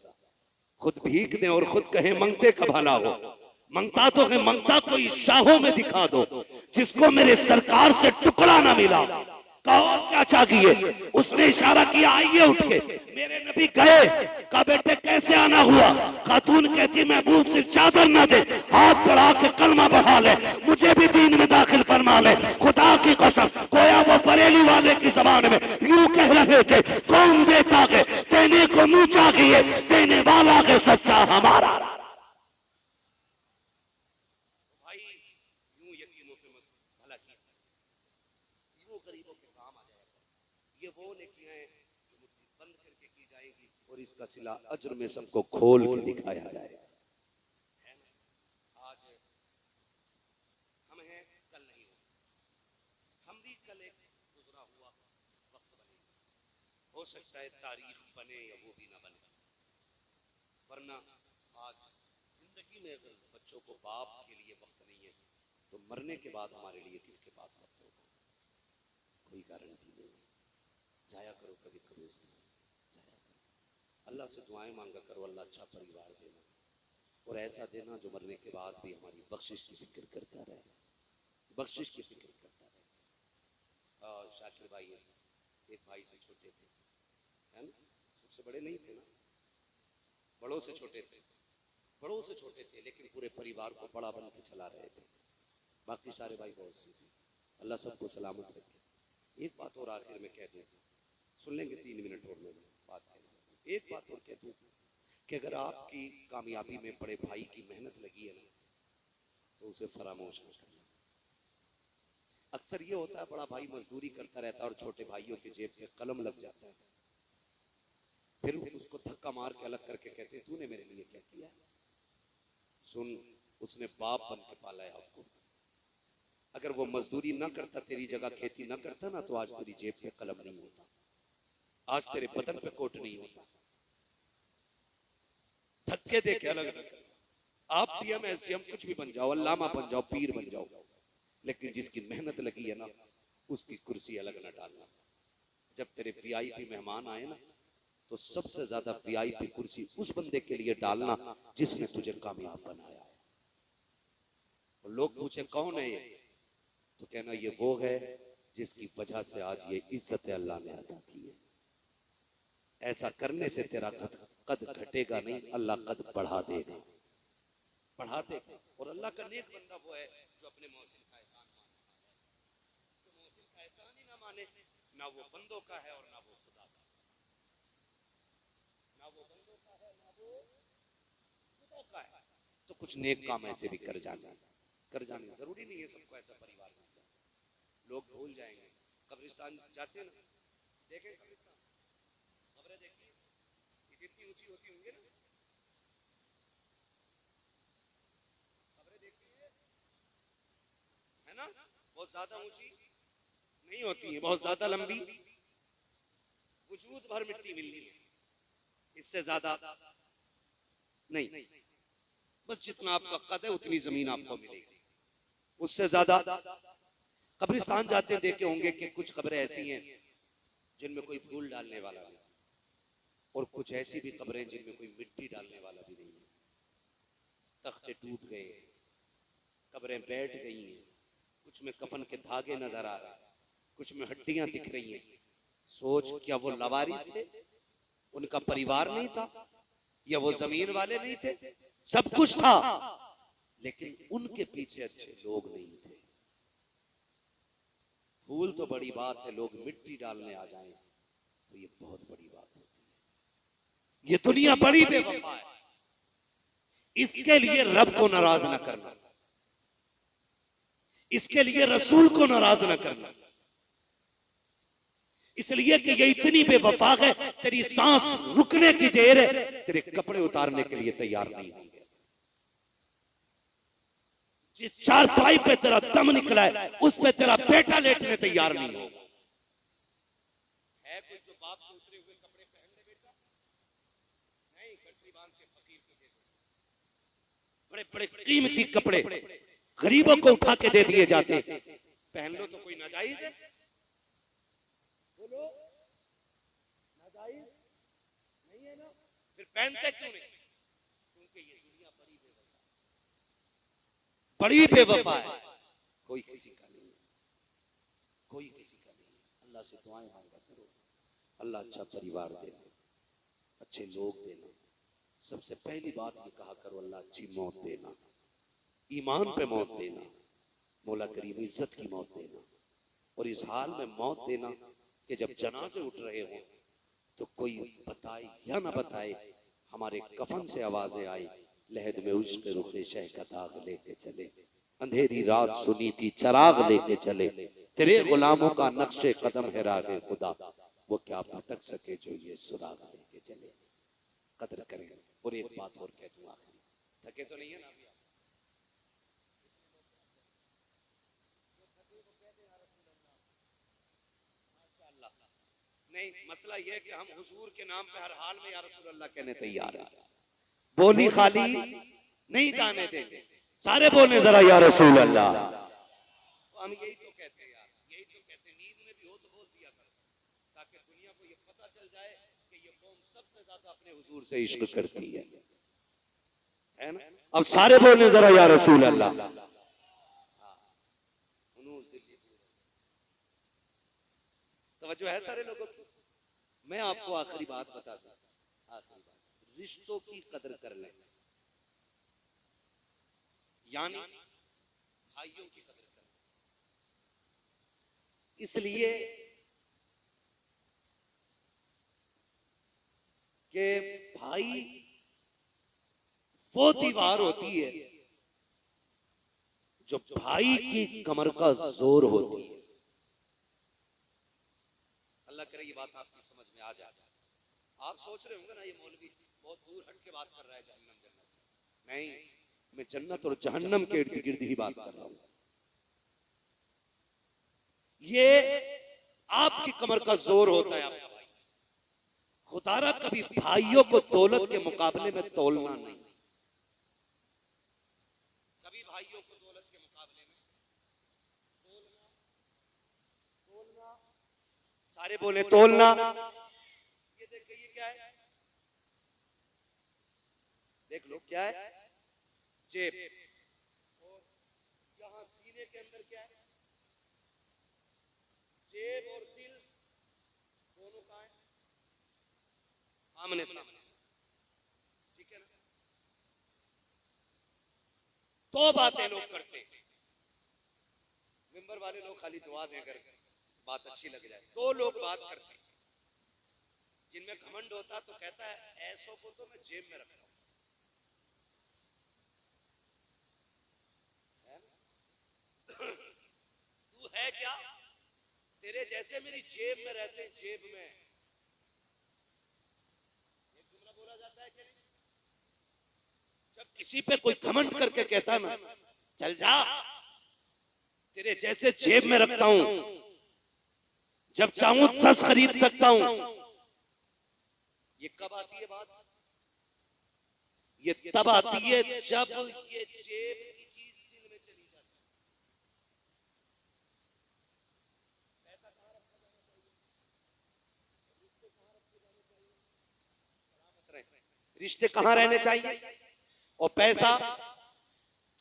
खुद भीख दें और खुद कहें मंगते का भला हो। मंगता तो है, मंगता कोई शाहों में दिखा दो, जिसको मेरे सरकार से टुकड़ा ना मिला। कहा और क्या चाहिए? उसने इशारा किया आइए उठ के। मेरे नबी गए, कहा बेटे कैसे आना हुआ? खातून कहती महबूब सिर्फ चादर ना दे, हाथ बढ़ा के कलमा बढ़ा ले, मुझे भी दीन में दाखिल फरमा ले। खुदा की कसम गोया वो बरेली वाले की जबान में यूं कह रहे थे, कौन देता है देने को मुंह चाहिए, देने वाला है सच्चा हमारा। भाई यूं यतीमों पे मत भला किया, यूं गरीबों के काम आ जाएगा। ये वो नेकियां हैं जो मुट्ठी बंद करके की जाएगी और इसका सिला अज्र में सबको खोल के दिखाया जाएगा। आज हम हैं, कल नहीं हो, हम भी कल एक गुजरा हुआ वक्त बनेंगे। हो सकता है तारीख बने या वो भी ना बने, वरना आज जिंदगी में अगर बच्चों को बाप के लिए वक्त नहीं है तो मरने के बाद हमारे लिए किसके पास वक्त होगा? कोई गारंटी नहीं है। जाया करो कभी कभी उसके साथ, जाया करो, अल्लाह से दुआएं मांगा करो, अल्लाह अच्छा परिवार देना और ऐसा देना जो मरने के बाद भी हमारी बख्शिश की फिक्र करता रहे, बख्शिश की फिक्र करता रहे। और शाकिर भाई एक भाई से छोटे थे, है ना, सबसे बड़े नहीं थे ना, बड़ों से छोटे थे, बड़ों से छोटे थे, लेकिन पूरे परिवार को बड़ा बन के चला रहे थे। बाकी सारे भाई बहुत से थे, अल्लाह सबको सलामत रखे। एक बात और आखिर में कह दूं, सुन लेंगे 3 मिनट और में बात करें। एक बात और कह दूं कि अगर आपकी कामयाबी में बड़े भाई की मेहनत लगी है ना तो उसे फरामोश न करना। अक्सर ये होता है बड़ा भाई मजदूरी करता रहता है और छोटे भाइयों के जेब में कलम लग जाता है, फिर उसको धक्का मार के अलग करके कहते हैं तूने मेरे लिए क्या किया? सुन, उसने बाप बन के पाला है आपको। अगर वो मजदूरी ना करता, तेरी जगह खेती ना करता ना, तो आज तेरी जेब पे कलम नहीं होता, आज तेरे बदन पे कोट नहीं होता। धक्के दे के अलग अलग। आप पीएम एसडीएम कुछ भी बन जाओ, अल्लामा बन जाओ, पीर बन जाओ, लेकिन जिसकी मेहनत लगी है ना उसकी कुर्सी अलग ना डालना। जब तेरे वीआईपी मेहमान आए ना, तो सबसे ज्यादा वीआईपी कुर्सी उस बंदे के लिए डालना जिसने तुझे कामयाब बनाया है। और लोग पूछे कौन है ये, तो कहना ये वो है जिसकी वजह से आज ये इज्जत अल्लाह ने अदा की है। ऐसा करने से तेरा कद घटेगा नहीं, अल्लाह कद बढ़ा देगा, बढ़ा देगा। और अल्लाह का नेक बंदा वो है जो अपने मोहसिन का एहसान मानता है। जो मोहसिन का एहसान ही ना माने, ना वो बंदों का है और ना वो खुदा का, ना वो बंदों का है ना वो खुदा का है। तो कुछ नेक काम ऐसे भी कर जाना, जरूरी नहीं है सबको ऐसा परिवार में। लोग भूल जाएंगे। कब्रिस्तान जाते हैं ना, देखें कब्रिस्तान, कब्रें देखिए कितनी ऊंची होती होंगी ना, कब्रें देखिए है ना, बहुत ज्यादा ऊंची नहीं होती है, बहुत ज्यादा लंबी, वजूद भर मिट्टी मिलनी है, इससे ज्यादा नहीं। बस जितना आपका कद है उतनी जमीन आपको मिलेगी, उससे ज्यादा। कब्रिस्तान जाते हैं देखे होंगे कि कुछ कब्रें ऐसी हैं जिनमें कोई फूल डालने वाला नहीं, और कुछ ऐसी भी कब्रें जिनमें कोई मिट्टी डालने वाला भी नहीं है। तख्ते टूट गए, कब्रें बैठ गई हैं, कुछ में कफन के धागे नजर आ रहे हैं, कुछ में हड्डियां दिख रही हैं। सोच, क्या वो लवारिस थे, उनका परिवार नहीं था, या वो जमीन वाले नहीं थे? सब कुछ था, लेकिन उनके पीछे अच्छे लोग नहीं थे। फूल तो बड़ी बात है, लोग मिट्टी डालने आ जाएं तो ये बहुत बड़ी बात होती है। ये दुनिया बड़ी बेवफा है, इसके लिए रब को नाराज ना करना, इसके लिए रसूल को नाराज ना करना, इसलिए कि ये इतनी बेवफा है, तेरी सांस रुकने की देर है, तेरे कपड़े उतारने के लिए तैयार नहीं है। जिस चारपाई पे तेरा दम निकला है, उस पे तेरा बेटा लेटने तैयार नहीं होगा। है कोई जो बाप के उतरे हुए कपड़े पहन ले बेटा? नहीं, गठरी बांध के फकीर को दे दो। बड़े बड़े कीमती कपड़े गरीबों को उठा के दे दिए जाते, पहन लो तो कोई नाजायज है? बोलो, नाजायज नहीं है ना? फिर पहनते क्यों नहीं? क्योंकि ये दुनिया बड़ी बेवफा है, कोई किसी का नहीं है, कोई किसी का नहीं है। अल्लाह से दुआएं मांगा करो, अल्लाह अच्छा परिवार देना, अच्छे लोग देना। सबसे पहली बात ये कहा करो, अल्लाह अच्छी मौत देना, ईमान पे मौत देना, मौला करीम इज्जत की मौत देना। और इस हाल में मौत देना कि जब जनाजे उठ रहे हो तो कोई बताए या ना बताए, हमारे कफन से आवाजें आई, लहद में उश्क रुखे शह का दाग लेके चले, अंधेरी रात सुनी थी चराग लेके चले, तेरे गुलामों का नक्शे कदम है रागे खुदा, वो क्या भटक सके जो ये सुराग लेके चले। कदर करें। और एक बात और कह दूं आखिरी, थके तो नहीं है ना? नहीं, मसला यह है कि हम हुजूर के नाम पे हर हाल में या रसूल अल्लाह कहने तैयार हैं, बोली खाली नहीं जाने देंगे, सारे बोलने जरा या रसूल अल्लाह। हम यही तो कहते हैं यार, यही तो कहते हैं, नींद में भी हो तो बोल दिया करो, ताकि दुनिया को ये पता चल जाए कि ये कौम सबसे ज्यादा अपने हुजूर से इश्क करती है ना? अब सारे बोलने जरा या रसूल अल्लाह। तवज्जो है सारे लोगों की? मैं आपको आखिरी बात बता दूं, आखिरी बात, रिश्तों की कदर कर लें, यानी भाइयों की कदर कर लें। इसलिए कि भाई वो दीवार होती है जो भाई की कमर का जोर होती है। अल्लाह करे ये बात आपकी समझ में आ जाए। आप सोच रहे होंगे ना, ये मौलवी बहुत दूर हट के बात कर रहा है जहन्नम जन्नत से। नहीं, मैं जन्नत और जहन्नम के इर्द गिर्द ही बात कर रहा हूं। ये आपकी कमर का जोर होता है आपका भाई। खुदारा कभी भाइयों को दौलत के मुकाबले में तोलना नहीं, कभी भाइयों को दौलत के मुकाबले में तोलना सारे बोले तोलना। ये देखिए ये क्या है, देख लो क्या है, जेब। और यहां सीने के अंदर क्या है, जेब और दिल दोनों कहां है, आमने सामने, ठीक है ना। दो बातें लोग करते हैं, मेंबर वाले लोग खाली दुआ देकर बात अच्छी लग जाए। दो लोग बात करते हैं, जिनमें घमंड होता तो कहता है ऐसों को तो मैं जेब में रखता हूं, तू है क्या, तेरे जैसे मेरी जेब में रहते हैं, जेब में। एक जुमला बोला जाता है कि नहीं, जब किसी पे कोई घमंड करके कहता है ना चल जा, तेरे जैसे जेब में रखता हूं, जब चाहूं 10 खरीद सकता हूं। ये कब आती है बात, ये तब आती है जब ये जेब की चीज दिल में चली जाती है। पैसा कहां रखा जाना चाहिए, रिश्ते कहां रखे जाने चाहिए, सलामत रहे, रिश्ते कहां रहने चाहिए। और पैसा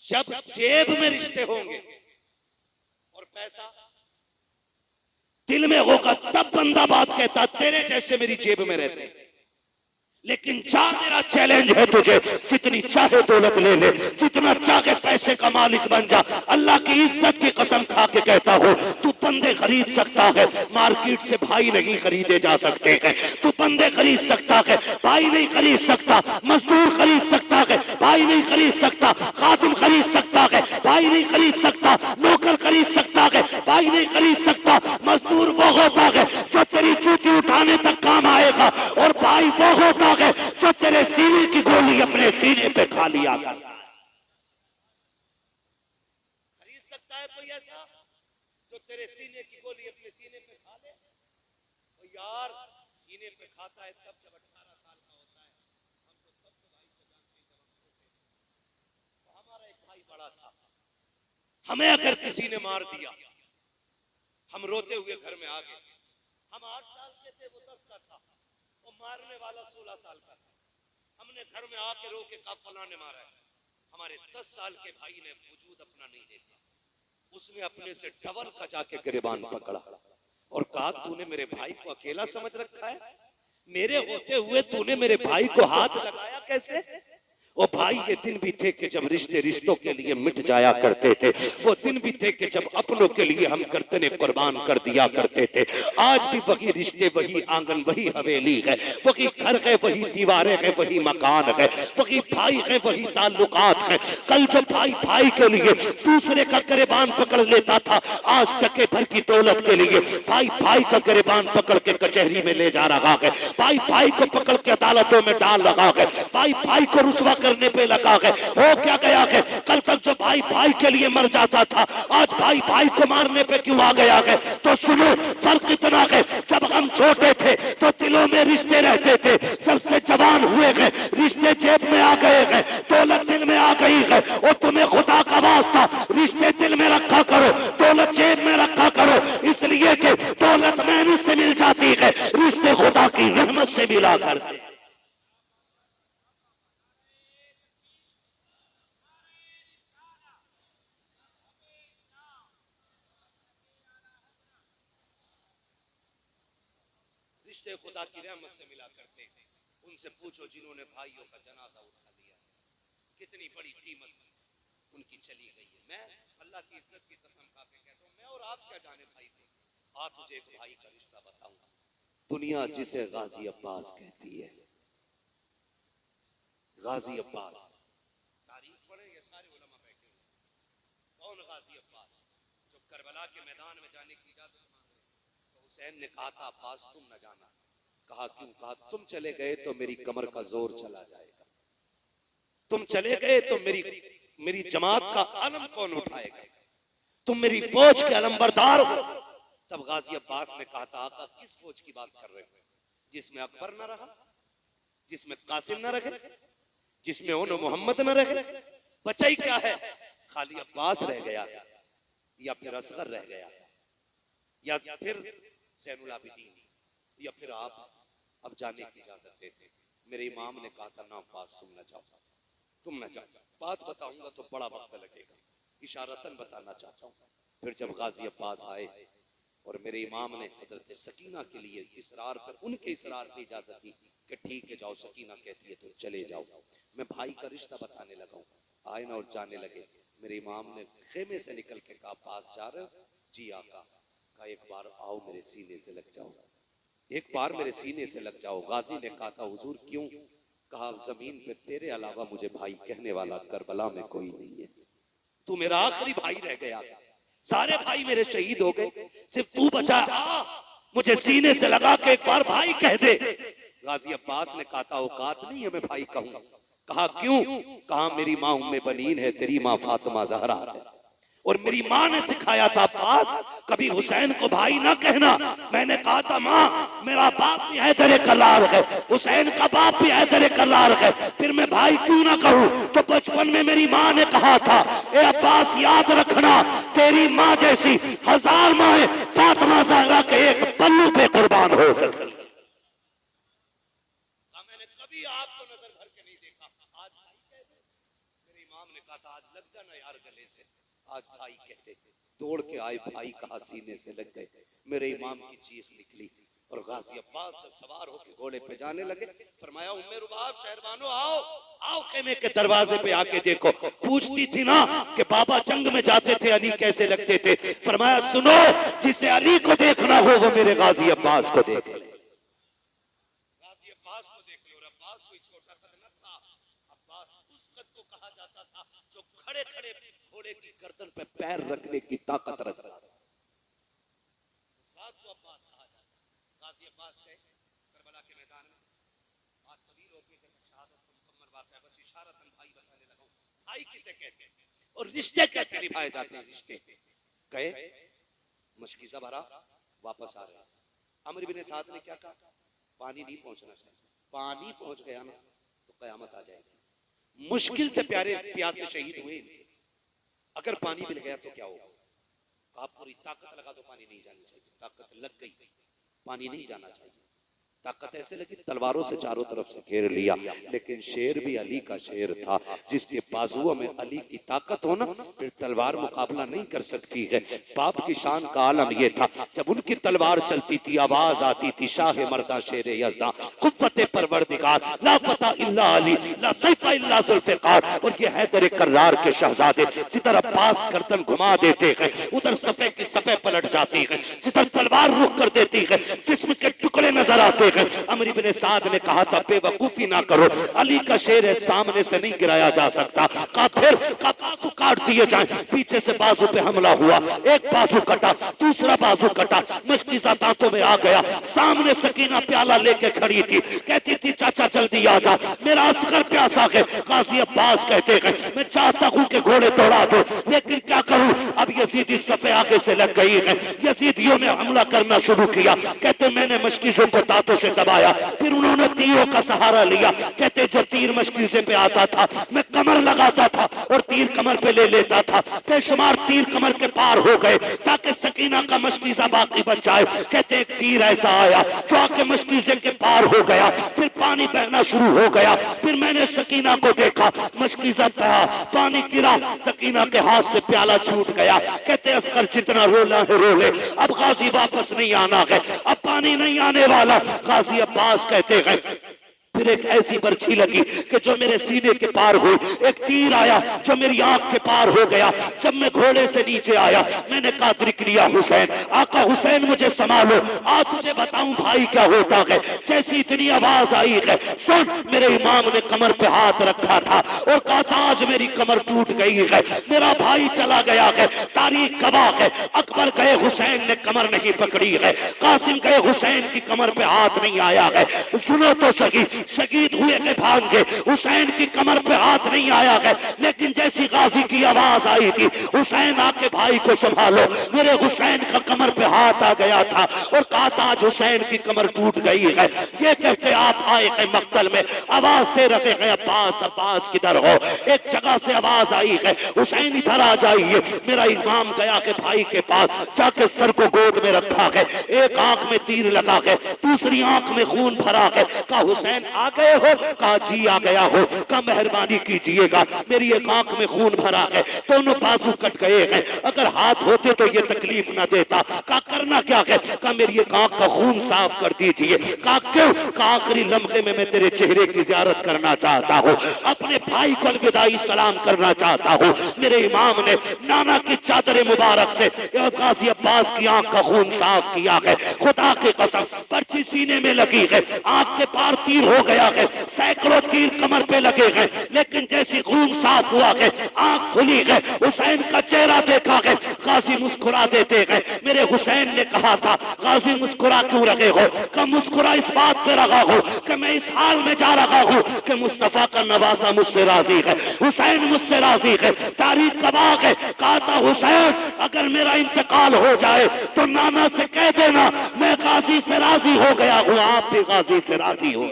जब जेब में रिश्ते होंगे और पैसा दिल में होगा, तब बंदा बात कहता तेरे जैसे मेरी जेब में रहते। लेकिन जा, मेरा चैलेंज है तुझे, जितनी चाहे दौलत ले ले, जितना चाहे पैसे का मालिक बन जा, अल्लाह की इज्जत की कसम खा के कहता हो, तू बंदे खरीद सकता है, मार्केट से भाई नहीं खरीदे जा सकते हैं। तू बंदे खरीद सकता है, भाई नहीं खरीद सकता। मजदूर खरीद सकता है, भाई नहीं खरीद सकता। खादिम खरीद सकता है, भाई नहीं खरीद सकता। नौकर खरीद सकता है, भाई नहीं खरीद सकता। मजदूर वो होता है जो तेरी जूती उठाने तक काम आएगा, और भाई वो होता है जो तेरे सीने की गोली अपने सीने पे खा लिया करता है। खरीद सकता है कोई ऐसा जो तेरे सीने की गोली अपने सीने पे खा ले? तो यार सीने पे खाता है तब जब 18 साल का होता है। हम तो तब तो भाई को जानते हैं जब हम छोटे थे। तो हमारा एक भाई बड़ा था, हमें अगर किसी ने मार दिया, हम रोते हुए घर में आ गए। हम 8 साल के थे, वो 10 का था, वो मारने वाला 16 साल का था। हमने घर में आके रो के कहा फलां ने मारा है। हमारे 10 साल के भाई ने वजूद अपना नहीं देखा, उसने अपने से डबल का जाके गिरबान पकड़ा और कहा तूने मेरे भाई को अकेला समझ रखा है, मेरे होते हुए तूने मेरे भाई को हाथ लगाया कैसे? वो भाई ये दिन भी थे कि जब रिश्ते रिश्तों के लिए मिट जाया करते थे। वो दिन भी थे कि जब अपनों के लिए हम गर्दनें कुर्बान कर दिया करते थे। आज भी वही रिश्ते, वही आंगन, वही हवेली है, वही घर है, वही दीवारें हैं, वही मकान है, वही भाई है, वही ताल्लुकात है। कल जो भाई भाई के लिए दूसरे का गिरबान पकड़ लेता था, आज टके भर की दौलत के लिए भाई भाई का गिरबान पकड़ के कचहरी में ले जा रहा है, भाई भाई को पकड़ के अदालतों में डाल रहा है, भाई भाई को रुसवा करने पे लगा है। हो क्या गया है? कल तक जो भाई भाई के लिए मर जाता था, आज भाई भाई को मारने पे क्यों आ गया है? तो सुनो, फर्क इतना है, जब हम छोटे थे तो दिलों में रिश्ते रहते थे, जब से जवान हुए हैं रिश्ते जेब में आ गए हैं, दौलत दिल में आ गई है। और तुम्हें खुदा का वास्ता रिश्ते दिल में रखा करो, दौलत जेब में रखा करो, इसलिए कि दौलत मेहनत से मिल जाती है, रिश्ते खुदा की रहमत से मिला करते। रिश्ते खुदा की रहमत से मिला करते हैं। उनसे पूछो जिन्होंने भाइयों का जनाजा उठा लिया, कितनी बड़ी कीमत उनकी चली गई है। मैं अल्लाह की इज्जत की कसम खा के कहता हूं, मैं और आप क्या जाने भाई को। आज तुझे एक भाई का रिश्ता बताऊंगा, दुनिया जिसे गाजी अब्बास कहती है। गाजी अब्बास, तारीख पढ़ेंगे सारे उलमा बैठे हैं। कौन गाजी अब्बास? जो करबला के मैदान में जाने की इजाजत मांग रहे, तो हुसैन ने कहा था अब्बास तुम न जाना। कहा क्यों? कहा तुम चले गए तो मेरी कमर का जोर चला जाएगा, तुम चले गए तो मेरी जमात का अलम कौन उठाएगा, तुम मेरी फौज के अलमबरदार हो। तब गाजी अब्बास ने कहा था आका किस फौज की बात कर रहे हो, जिसमें अकबर न रहा, जिसमें कासिम न रहे, जिसमें ओनो मोहम्मद न रहे, बचा ही क्या है? खाली अब्बास रह गया, या फिर असगर रह गया, या फिर ज़ैनुल आबिदीन, या फिर आप अब जाने की इजाजत देते। मेरे इमाम ने कहा था ना अब्बास तुम न जाओ, तुम न जाओ, बात बताऊंगा तो बड़ा वक्त लगेगा, इशारतन बताना चाहता हूँ। फिर जब गाजी अब्बास आए और मेरे इमाम ने हजरत सकीना के लिए इसरार पर, उनके इसरार पे इजाजत दी कि ठीक है जाओ, सकीना कहती है तो चले जाओ, मैं भाई का रिश्ता बताने लगा हूँ। आए ना और जाने लगे। मेरे इमाम ने खेमे से निकल के कहा पास जा रहे हो? जी आका। कहा एक बार आओ मेरे सीने से लग जाओ, एक बार मेरे सीने से लग जाओ। गाजी ने कहा था हुजूर क्यों? कहा जमीन पे तेरे अलावा मुझे भाई कहने वाला करबला में कोई नहीं है, तू मेरा आखिरी भाई रह गया, सारे भाई मेरे शहीद हो गए, सिर्फ तू बचा, मुझे सीने से लगा के एक बार भाई कह दे। गाजी अब्बास ने कहा था औकात नहीं है मैं भाई कहूं। कहा क्यों? कहा मेरी माँ उम्मे बनीन है, तेरी माँ फातिमा ज़हरा है, और मेरी माँ ने सिखाया था अब्बास कभी हुसैन को भाई ना कहना। मैंने कहा था माँ मेरा बाप भी हैदर करार है, हुसैन का बाप भी हैदर करार है, फिर मैं भाई क्यों ना कहूँ? तो बचपन में मेरी माँ ने कहा था ए अब्बास याद रखना तेरी माँ जैसी 1000 माएं फातिमा ज़हरा के एक पल्लू पे कुर्बान हो सकती। मैंने कभी आपको नजर भर के नहीं देखा, आज भाई कहते। मेरे इमाम ने कहा था आज लग जाना यार गले से, आज भाई कहते। दौड़ के आए, भाई कहा सीने से लग गए। मेरे इमाम की चीख निकली और गाजी अब्बास जब सवार होकर घोड़े पे जाने लगे, फरमाया उम्मे रुबाब शहरबानो आओ, आओ खेमे के दरवाजे पे आके देखो। पूछती थी ना कि बाबा जंग में जाते थे अली कैसे लगते थे, फरमाया सुनो जिसे अली को देखना हो वो मेरे गाजी अब्बास को देख ले। गाजी अब्बास को देख लो। और अब्बास कोई छोटा कद न था, अब्बास उस कद को कहा जाता था जो खड़े खड़े घोड़े की गर्दन पे पैर रखने की ताकत रखता था। को अब्बास कहा जाता। गाजी अब्बास गए करबला के मैदान में, बात तवील हो गई, शहादत का मुकम्मल वाक़या, बस इशारतन भाई बताने लगा हूं। भाई किसे कहते हैं और रिश्ते कैसे निभाए जाते हैं। रिश्ते गए, मशकीज़ा भरा, वापस आ रहे। अमर बिन साद ने क्या कहा? पानी नहीं पहुंचना चाहिए, पानी पहुंच गया ना तो कयामत आ जाएगी। मुश्किल से प्यारे प्यासे शहीद हुए, अगर पानी मिल गया तो क्या होगा? आप पूरी ताकत लगा दो पानी नहीं जानी चाहिए, ताकत लग गई पानी नहीं जाना चाहिए। ताकत ऐसे लगी तलवारों से चारों तरफ से घेर लिया, लेकिन शेर भी अली का शेर था, जिसके बाजुओं में अली की ताकत हो ना फिर तलवार मुकाबला नहीं कर सकती है। बाप की शान का आलम यह था जब उनकी तलवार चलती थी आवाज आती थी शाह मर्दा शेर यज़दा कुव्वत परवरदिगार ला फता इल्ला अली ला सैफ इल्ला जुल्फ़िकार। और ये हैदर कर्रार के शहजादे जिधर अब्बास गर्दन घुमा देते हैं उधर सफे की सफे पलट जाती है, जिधर तलवार रुख कर देती है जिस्म के टुकड़े नजर आते। अमर इब्न साद ने कहा था बेवकूफी ना करो, अली का शेर है सामने से नहीं गिराया जा सकता। कहा फिर का बाजू काट दिए जाएं। पीछे से बाजू पे हमला हुआ, एक बाजू कटा, दूसरा बाजू कटा, मशकीज़ा दांतों में आ गया। सामने सकीना प्याला लेके खड़ी थी, कहती थी चाचा जल्दी आ जा, मेरा असगर प्यासा है। गाजी अब्बास कहते हैं मैं चाहता हूं कि घोड़े दौड़ा दो, लेकिन क्या करूं अब यजीदी सफे आगे से लग गई है। यजीदियों ने हमला करना शुरू किया। कहते मैंने मशकीज़ों को दांतों से दबाया, फिर उन्होंने तीरों का सहारा लिया। कहते जो तीर मशकीज़े पे आता था मैं कमर लगाता था और तीर कमर पे ले लेता था। बेशुमार तीर कमर के पार हो गए ताकि सकीना का मशकीज़ा बाकी बच जाए। कहते एक तीर ऐसा आया जो आके मशकीज़े के पार हो गया, फिर पानी बहना शुरू हो गया। फिर मैंने सकीना को देखा, मशकीज़ा बहा, पानी गिरा, सकीना के हाथ से प्याला छूट गया। कहते असगर जितना रोना है रो ले, अब गाजी वापस नहीं आना है, अब पानी नहीं आने वाला। गाजी अब्बास कहते हैं फिर एक ऐसी बर्छी लगी कि जो मेरे सीने के पार हुई, एक तीर आया जो मेरी आंख के पार हो गया। जब मैं घोड़े से नीचे आया मैंने कहा लिया हुसैन, आका हुसैन मुझे संभालो, आज तुझे बताऊं भाई क्या होता है। जैसी इतनी आवाज आई है सुन, मेरे इमाम ने कमर पे हाथ रखा था और कहा था आज मेरी कमर टूट गई है, मेरा भाई चला गया है। तारीख गवाह है, अकबर गए हुसैन ने कमर नहीं पकड़ी है, कासिम गए हुसैन की कमर पे हाथ नहीं आया है। सुनो तो सही, शहीद हुए के भांजे, हुसैन की कमर पे हाथ नहीं आया है, लेकिन जैसी गाजी की आवाज आई थी, हुसैन आके भाई को संभालो, मेरे हुसैन का कमर पे हाथ आ गया था और कहा था आज हुसैन की कमर टूट गई है। ये कहते आप आए हैं मक्तल में, आवाज दे रहे हैं अब्बास अब्बास किधर हो। एक जगह से आवाज आई है हुसैन इधर आ जाइए। मेरा इमाम गया के भाई के पास जाके सर को गोद में रखा है, एक आंख में तीर लगा है, दूसरी आंख में खून भरा है। कहा हुसैन आ गए हो? कहा जी आ गया हो। कहा मेहरबानी कीजिएगा, मेरी एक आंख में खून भरा है, दोनों बाजू कट गए हैं, अगर हाथ होते तो ये तकलीफ ना देता। कहा करना क्या है? कहा मेरी एक आंख का खून साफ कर दीजिए। कहा क्यों? कहा आखिरी लम्हे में मैं तेरे चेहरे की जियारत करना चाहता हूँ, अपने भाई को अलविदाई सलाम करना चाहता हूँ। मेरे इमाम ने नाना की चादर मुबारक से गाजी अब्बास की आंख का खून साफ किया है। खुदा की कसम पर्ची सीने में लगी है, आंख के पार तीर हो गया है, सैकड़ों तीर कमर पे लगे हैं, लेकिन जैसी खून साफ हुआ है, आंख खुली है, हुसैन का चेहरा देखा है, गाजी मुस्कुरा देते हैं। मेरे हुसैन ने कहा था गाजी मुस्कुरा क्यों रहे हो? कि मुस्कुरा इस बात पे रहा हो कि मैं इस हाल में जा रहा हूं कि मुस्तफा का नवासा मुझसे राजी है, हुसैन मुझसे राजी है, तारीख गवाह है। कहा था हुसैन अगर मेरा इंतकाल हो जाए तो नाना से कह देना मैं गाजी से राजी हो गया हूं, आप भी गाजी से राजी हो।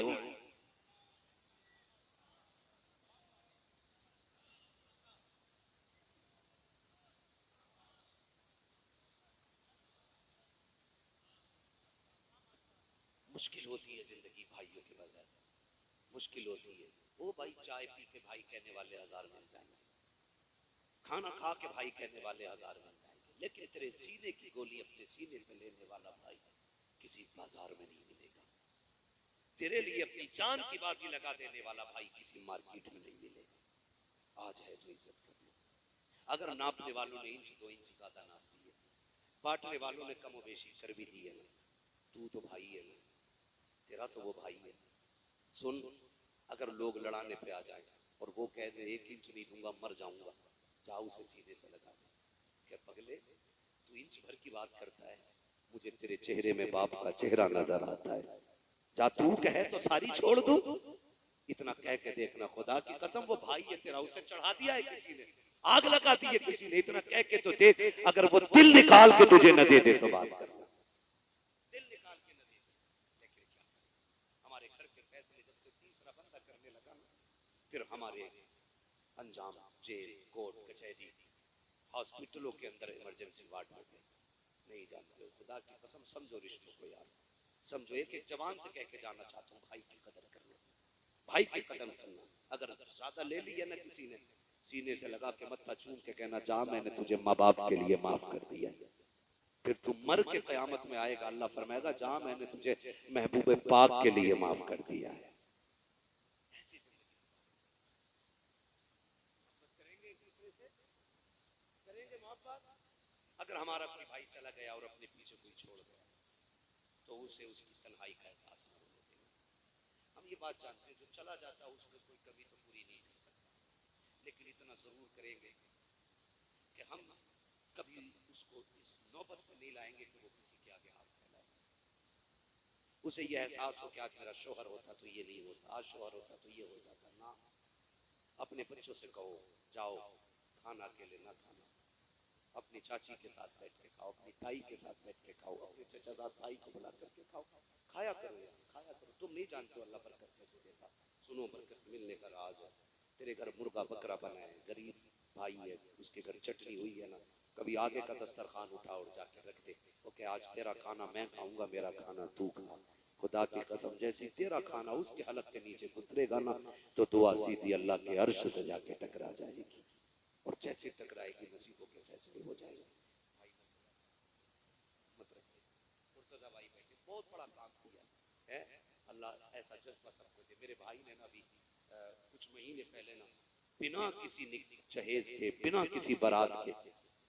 मुश्किल होती है जिंदगी भाइयों के बगैर, मुश्किल होती है। वो भाई चाय पी के भाई कहने वाले हजार मिल जाएंगे, खाना खा के भाई कहने वाले हजार मिल जाएंगे, लेकिन तेरे सीने की गोली अपने सीने पे लेने वाला भाई किसी बाजार में नहीं मिलेगा। तेरे लिए अपनी जान की बाजी लगा देने वाला भाई किसी मार्केट में नहीं मिलेगा। आज है तो इज्जत कर लो। अगर नापने वालों ने इंच 2 इंच ज्यादा नाप दिए, बांटने वालों ने कम बेशी कर भी दिए ना, तू तो भाई है ना, तेरा तो वो भाई है। सुन, अगर लोग लड़ाने पे आ जाए और वो कह दे 1 इंच नहीं दूंगा मर जाऊंगा, जाओ उसे सीधे से लगा दे। क्या पगले तू इंच भर की बात करता है, मुझे तेरे चेहरे में बाप का चेहरा नजर आता है, जा तू कहे तो सारी छोड़ दूं। इतना कह के देखना, खुदा की कसम वो भाई है तेरा, उसे चढ़ा दिया है किसी ने, आग लगा दी है किसी ने, इतना कह के तो देख, अगर वो दिल निकाल के तुझे न दे दे तो बात करना, दिल निकाल के न दे दे। लेकिन क्या हमारे घर के फैसले जब से तीसरा बंदा करने लगा ना, फिर हमारे अंजाम जेल कोर्ट कचहरी हॉस्पिटलों के अंदर इमरजेंसी वार्ड में नहीं जानते हो। खुदा की कसम समझो रिश्तों को यार, समझो। एक एक जवान से कह के जाना चाहता हूँ, भाई की कदर करना, भाई की कदर करना। अगर ज्यादा ले लिया ना किसी ने, सीने से लगा के मत्था चूम के कहना जा मैंने तुझे माँ बाप के लिए माफ कर दिया, फिर तू मर के कयामत में आएगा, अल्लाह फरमाएगा जा मैंने तुझे महबूब पाक के लिए माफ कर दिया है। अगर हमारा कोई भाई चला गया और अपने पीछे कोई छोड़ गया तो उसे उसकी तन्हाई का एहसास न होने देना। हम ये बात जानते हैं जो चला जाता है उसको कोई कभी तो पूरी नहीं कर सकता, लेकिन इतना जरूर करेंगे कि हम कभी उसको इस नौबत में नहीं लाएंगे कि वो किसी के आगे हाथ फैलाए। उसे ये एहसास हो कि आज मेरा शोहर होता तो ये नहीं होता, आज शोहर होता तो ये हो जाता ना। अपने बच्चों से कहो जाओ खाना अकेले ना खाना, अपनी चाची के साथ बैठ के खाओ, अपनी ताई के साथ बैठ के खाओ, अपने चचा भाई को बुला करके खाओ, खाया करो यार, खाया करो। तुम नहीं जानते हो अल्लाह बरकत कैसे देता। सुनो बरकत मिलने का राज है, तेरे घर मुर्गा बकरा बना है, गरीब भाई है, उसके घर चटनी हुई है ना, कभी आगे का दस्तरखान उठा और जाके रख दे, ओके आज तेरा खाना मैं खाऊंगा, मेरा खाना तू खा। खुदा की कसम जैसी तेरा खाना उसके हलक के नीचे उतरेगा ना तो दुआ सीधी अल्लाह के अर्श से जाके टकरा जाएगी, और जैसे टकराएगी नसीबों के फैसले हो जाएंगे। भाई मत रखिए, मुर्तजा भाई बैठे, बहुत बड़ा काम किया है, अल्लाह ऐसा जज्बा सबको दे। मेरे भाई ने ना भी कुछ महीने पहले ना बिना किसी जहेज के, बिना किसी बारात के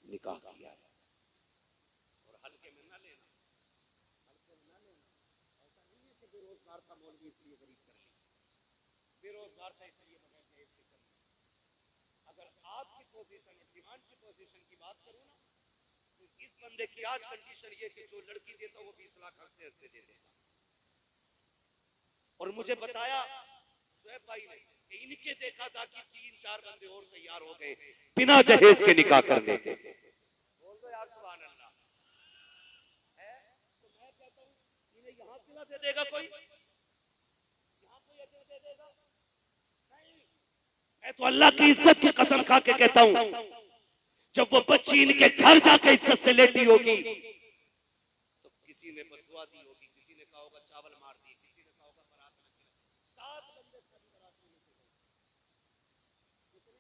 निकाह किया है, और हल्के में ना लेना, हल्के में ना लेना। ऐसा नहीं है कि बेरोजगार था मौलवी इसलिए गरीब कर ली, बेरोजगार था इसलिए बगैर जहेज के कर ली। अगर आपकी पोजीशन और डिमांड की पोजीशन की बात करूं ना, तो इस बंदे की आज कंडीशन ये कि जो लड़की देता वो 20 लाख हंसते हंसते दे देगा, और मुझे बताया शुएब भाई ने कि इनके देखा था कि 3-4 बंदे और तैयार हो गए बिना जहेज के निकाह करने के। बोल दो यार सुभान अल्लाह है। तो मैं कहता हूं इन्हें यहां सिला दे देगा कोई, यहां कोई अजर दे देगा नहीं। मैं तो अल्लाह की इज्जत की कसम खा के कहता हूं जब वो बच्ची इनके घर जाके इज्जत से लेटी होगी तो किसी ने बददुआ दी होगी, किसी ने कहा होगा चावल मार दिए, किसी ने कहा होगा बारात में 7 बंदे खाली बारात में कितने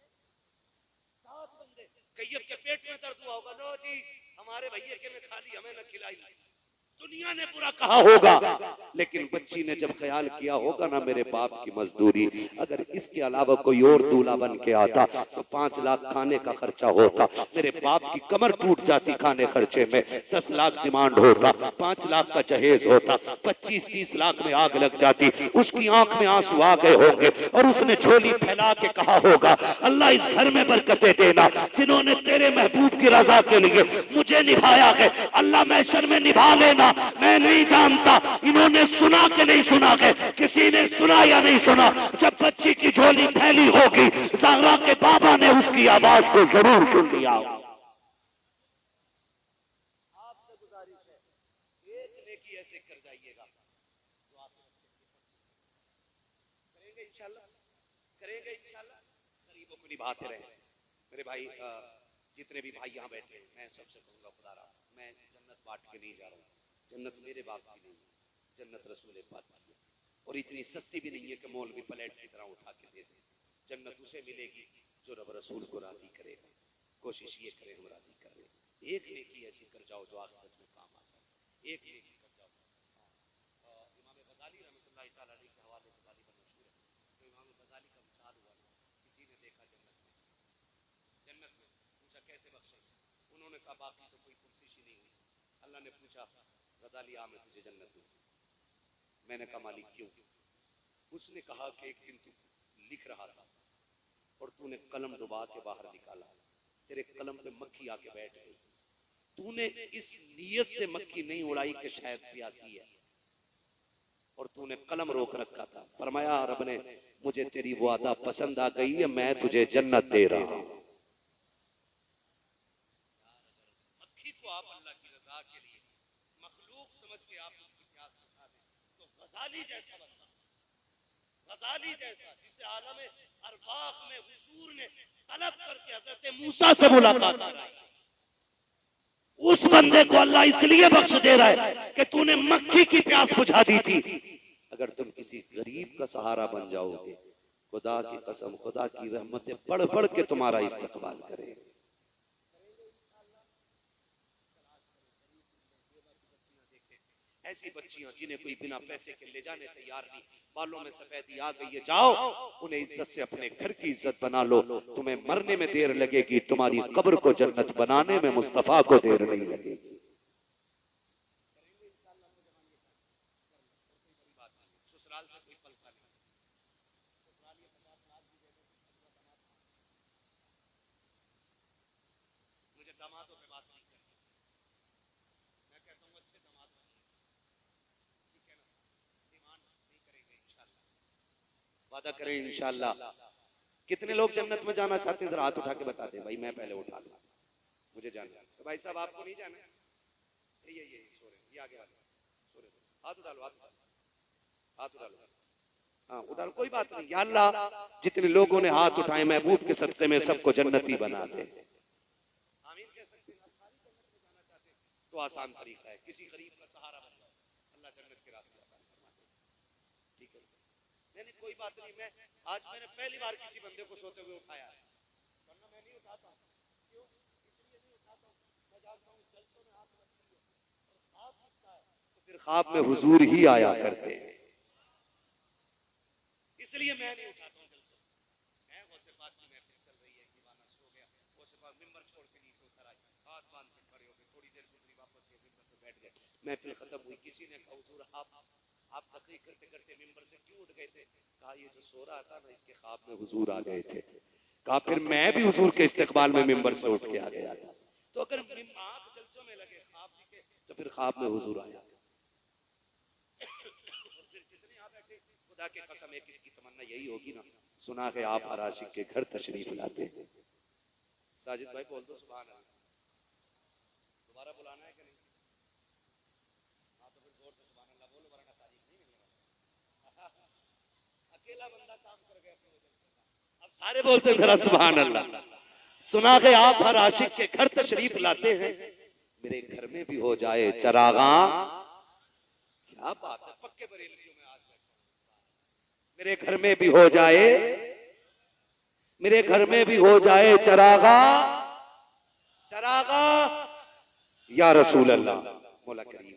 7 बंदे कईयब के पेट में दर्द हुआ होगा, लो जी हमारे भैया के में खाली हमें न खिलाई। दुनिया ने बुरा कहा होगा लेकिन बच्ची ने जब ख्याल किया होगा ना मेरे बाप की मजदूरी, अगर इसके अलावा कोई और दूल्हा बन के आता तो 5 लाख खाने का खर्चा होता, मेरे बाप की कमर टूट जाती खाने खर्चे में, 10 लाख डिमांड होता, 5 लाख का जहेज होता, 25-30 लाख में आग लग जाती, उसकी आंख में आंसू आ गए होंगे और उसने झोली फैला के कहा होगा अल्लाह इस घर में बरकतें देना, जिन्होंने तेरे महबूब की रजा के लिए मुझे निभाया है अल्लाह महशर में निभा लेना। मैं नहीं जानता इन्होंने सुना कि नहीं सुना है, किसी ने सुना या नहीं सुना, जब बच्ची की झोली फैली होगी ज़हरा के बाबा ने उसकी आवाज को जरूर सुन लिया। आपसे गुजारिश है एक नेकी ऐसे कर जाइएगा तो आप करेंगे इंशाल्लाह, करेंगे इंशाल्लाह, गरीबों को निभाते रहे। मेरे भाई जितने भी भाई यहाँ बैठे हैं मैं सबसे कहूंगा खुदा रहा मैं जन्नत बांट के नहीं जा रहा हूँ, जन्नत मेरे बाप की नहीं है, जन्नत रसूल पाक की है और इतनी सस्ती भी नहीं है कि मौलवी प्लेट की तरह उठा के दे दे। जन्नत उसे मिलेगी जो रब रसूल को राजी करेगा। कोशिश ये करें हम राजी कर लें, एक नेकी ऐसी कर जाओ जो आखिरत में काम आ जाए, एक नेकी कर जाओ। इमाम गजाली रहमतुल्लाह तआला अलैहि के हवाले से गालिबा मशहूर है, तो इमाम गजाली का मिसाल हुआ ना, किसी ने देखा जन्नत में पूछा कैसे बख्शे, उन्होंने कहा बाकी तो कोई कोशिश ही नहीं हुई। अल्लाह ने पूछा गजाली आ मैं तुझे जन्नत में, मैंने कहा मालिक क्यों? उसने कहा कि एक दिन तू लिख रहा था और तूने कलम डुबा के बाहर निकाला, तेरे कलम पे मक्खी आके बैठ गई, तूने इस नियत से मक्खी नहीं उड़ाई कि शायद प्यासी है और तूने कलम रोक रखा था। फरमाया रब ने मुझे तेरी वो अदा पसंद आ गई है, मैं तुझे जन्नत दे रहा हूं। मक्खी को आप अल्लाह की रजा के लिए मखलूक समझ के आप उसकी प्यास बुझा दें तो गजाली जैसा बंदा, गजाली जैसा जिसे आलम अरवाह में हुजूर ने तलब करके हजरत मूसा से मुलाकात कराई, उस बंदे को अल्लाह इसलिए बख्श दे रहा है कि तूने मक्खी की प्यास बुझा दी थी। अगर तुम किसी गरीब का सहारा बन जाओगे खुदा की कसम खुदा की रहमतें बढ़ बढ़ के तुम्हारा इस्तकबाल करें। ऐसी बच्चियां जिन्हें कोई बिना पैसे के ले जाने तैयार नहीं, बालों में सफेदी आ गई है, जाओ उन्हें इज्जत से अपने घर की इज्जत बना लो। तुम्हें मरने में देर लगेगी, तुम्हारी कब्र को जन्नत बनाने में मुस्तफा को देर नहीं लगेगी। ससुराल से कोई पलका नहीं, मुझे दामादों पे बात नहीं करनी, मैं कहता हूँ अच्छे दामाद वादा करें इंशाल्लाह। कितने लोग जन्नत में जाना चाहते हैं, जरा हाथ उठा के बताते हैं। भाई मैं पहले उठा लूं, मुझे जाना है। तो भाई साहब आपको नहीं जाना है? ये सो रहे, ये आगे वाले सो रहे, हाथ उठा लो, हाथ उठा लो, हाँ उठा लो, कोई बात नहीं। या अल्लाह जितने लोगों ने हाथ उठाए महबूब के सदक़े में सबको जन्नती बना दे। आमीन कह सकते हैं। सारी जन्नत में जाना चाहते हैं तो आसान तरीका है, किसी गरीब का सहारा बन जाओ, अल्लाह जन्नत के रास्ते आसान फरमा दे। ठीक है, नहीं कोई बात नहीं। मैं आज मैंने पहली बार किसी बंदे को सोते हुए उठाया है, वरना मैं नहीं उठाता। क्यों? इसलिए नहीं उठाता हूं, मैं जानता हूं जलसों में हाथ रखती है और ख्वाब दिखता है तो फिर ख्वाब में हुजूर ही आया करते हैं, इसलिए मैं नहीं उठाता हूं जलसों। मैं गौसे पाक की महफिल चल रही है, दीवाना सो गया, गौसे पाक मिंबर छोड़ के नीचे उतर आए, हाथ बांध के खड़े हो गए, थोड़ी देर गुजरी वापस गए, मिंबर पे बैठ गए, महफिल खत्म हुई। किसी ने कहा हुजूर आप तकरीर करते करते मिंबर से क्यों उठ गए थे? कहा ये जो सो रहा था ना इसके ख्वाब में हुजूर आ गए थे। कहा फिर मैं भी हुजूर के इस्तकबाल में मिंबर से उठ के आ गया था। तो अगर आंख जलसों में लगे ख्वाब दिखे तो फिर ख्वाब में हुजूर आया। और फिर जितने यहाँ बैठे खुदा खुदा के कसम एक की तमन्ना यही होगी ना, सुना है आप हर आशिक के घर तशरीफ लाते हैं। साजिद भाई बोल दो सुभान अल्लाह। दोबारा बुलाना है कि नहीं? हाँ तो फिर जोर से सुभान अल्लाह बोलो, वरना तारीफ नहीं मिलेगा। अकेला बंदा काम कर गया अपनी वजह से। अब सारे बोलते हैं जरा सुभान अल्लाह। सुना है आप हर आशिक के घर तशरीफ लाते हैं, मेरे घर में भी हो जाए चरागा। क्या बात है, पक्के बरेलवियों में आज मेरे घर में भी हो जाए, मेरे घर में भी हो जाए चरागा, चरागा या रसूल अल्लाह। मौला करीम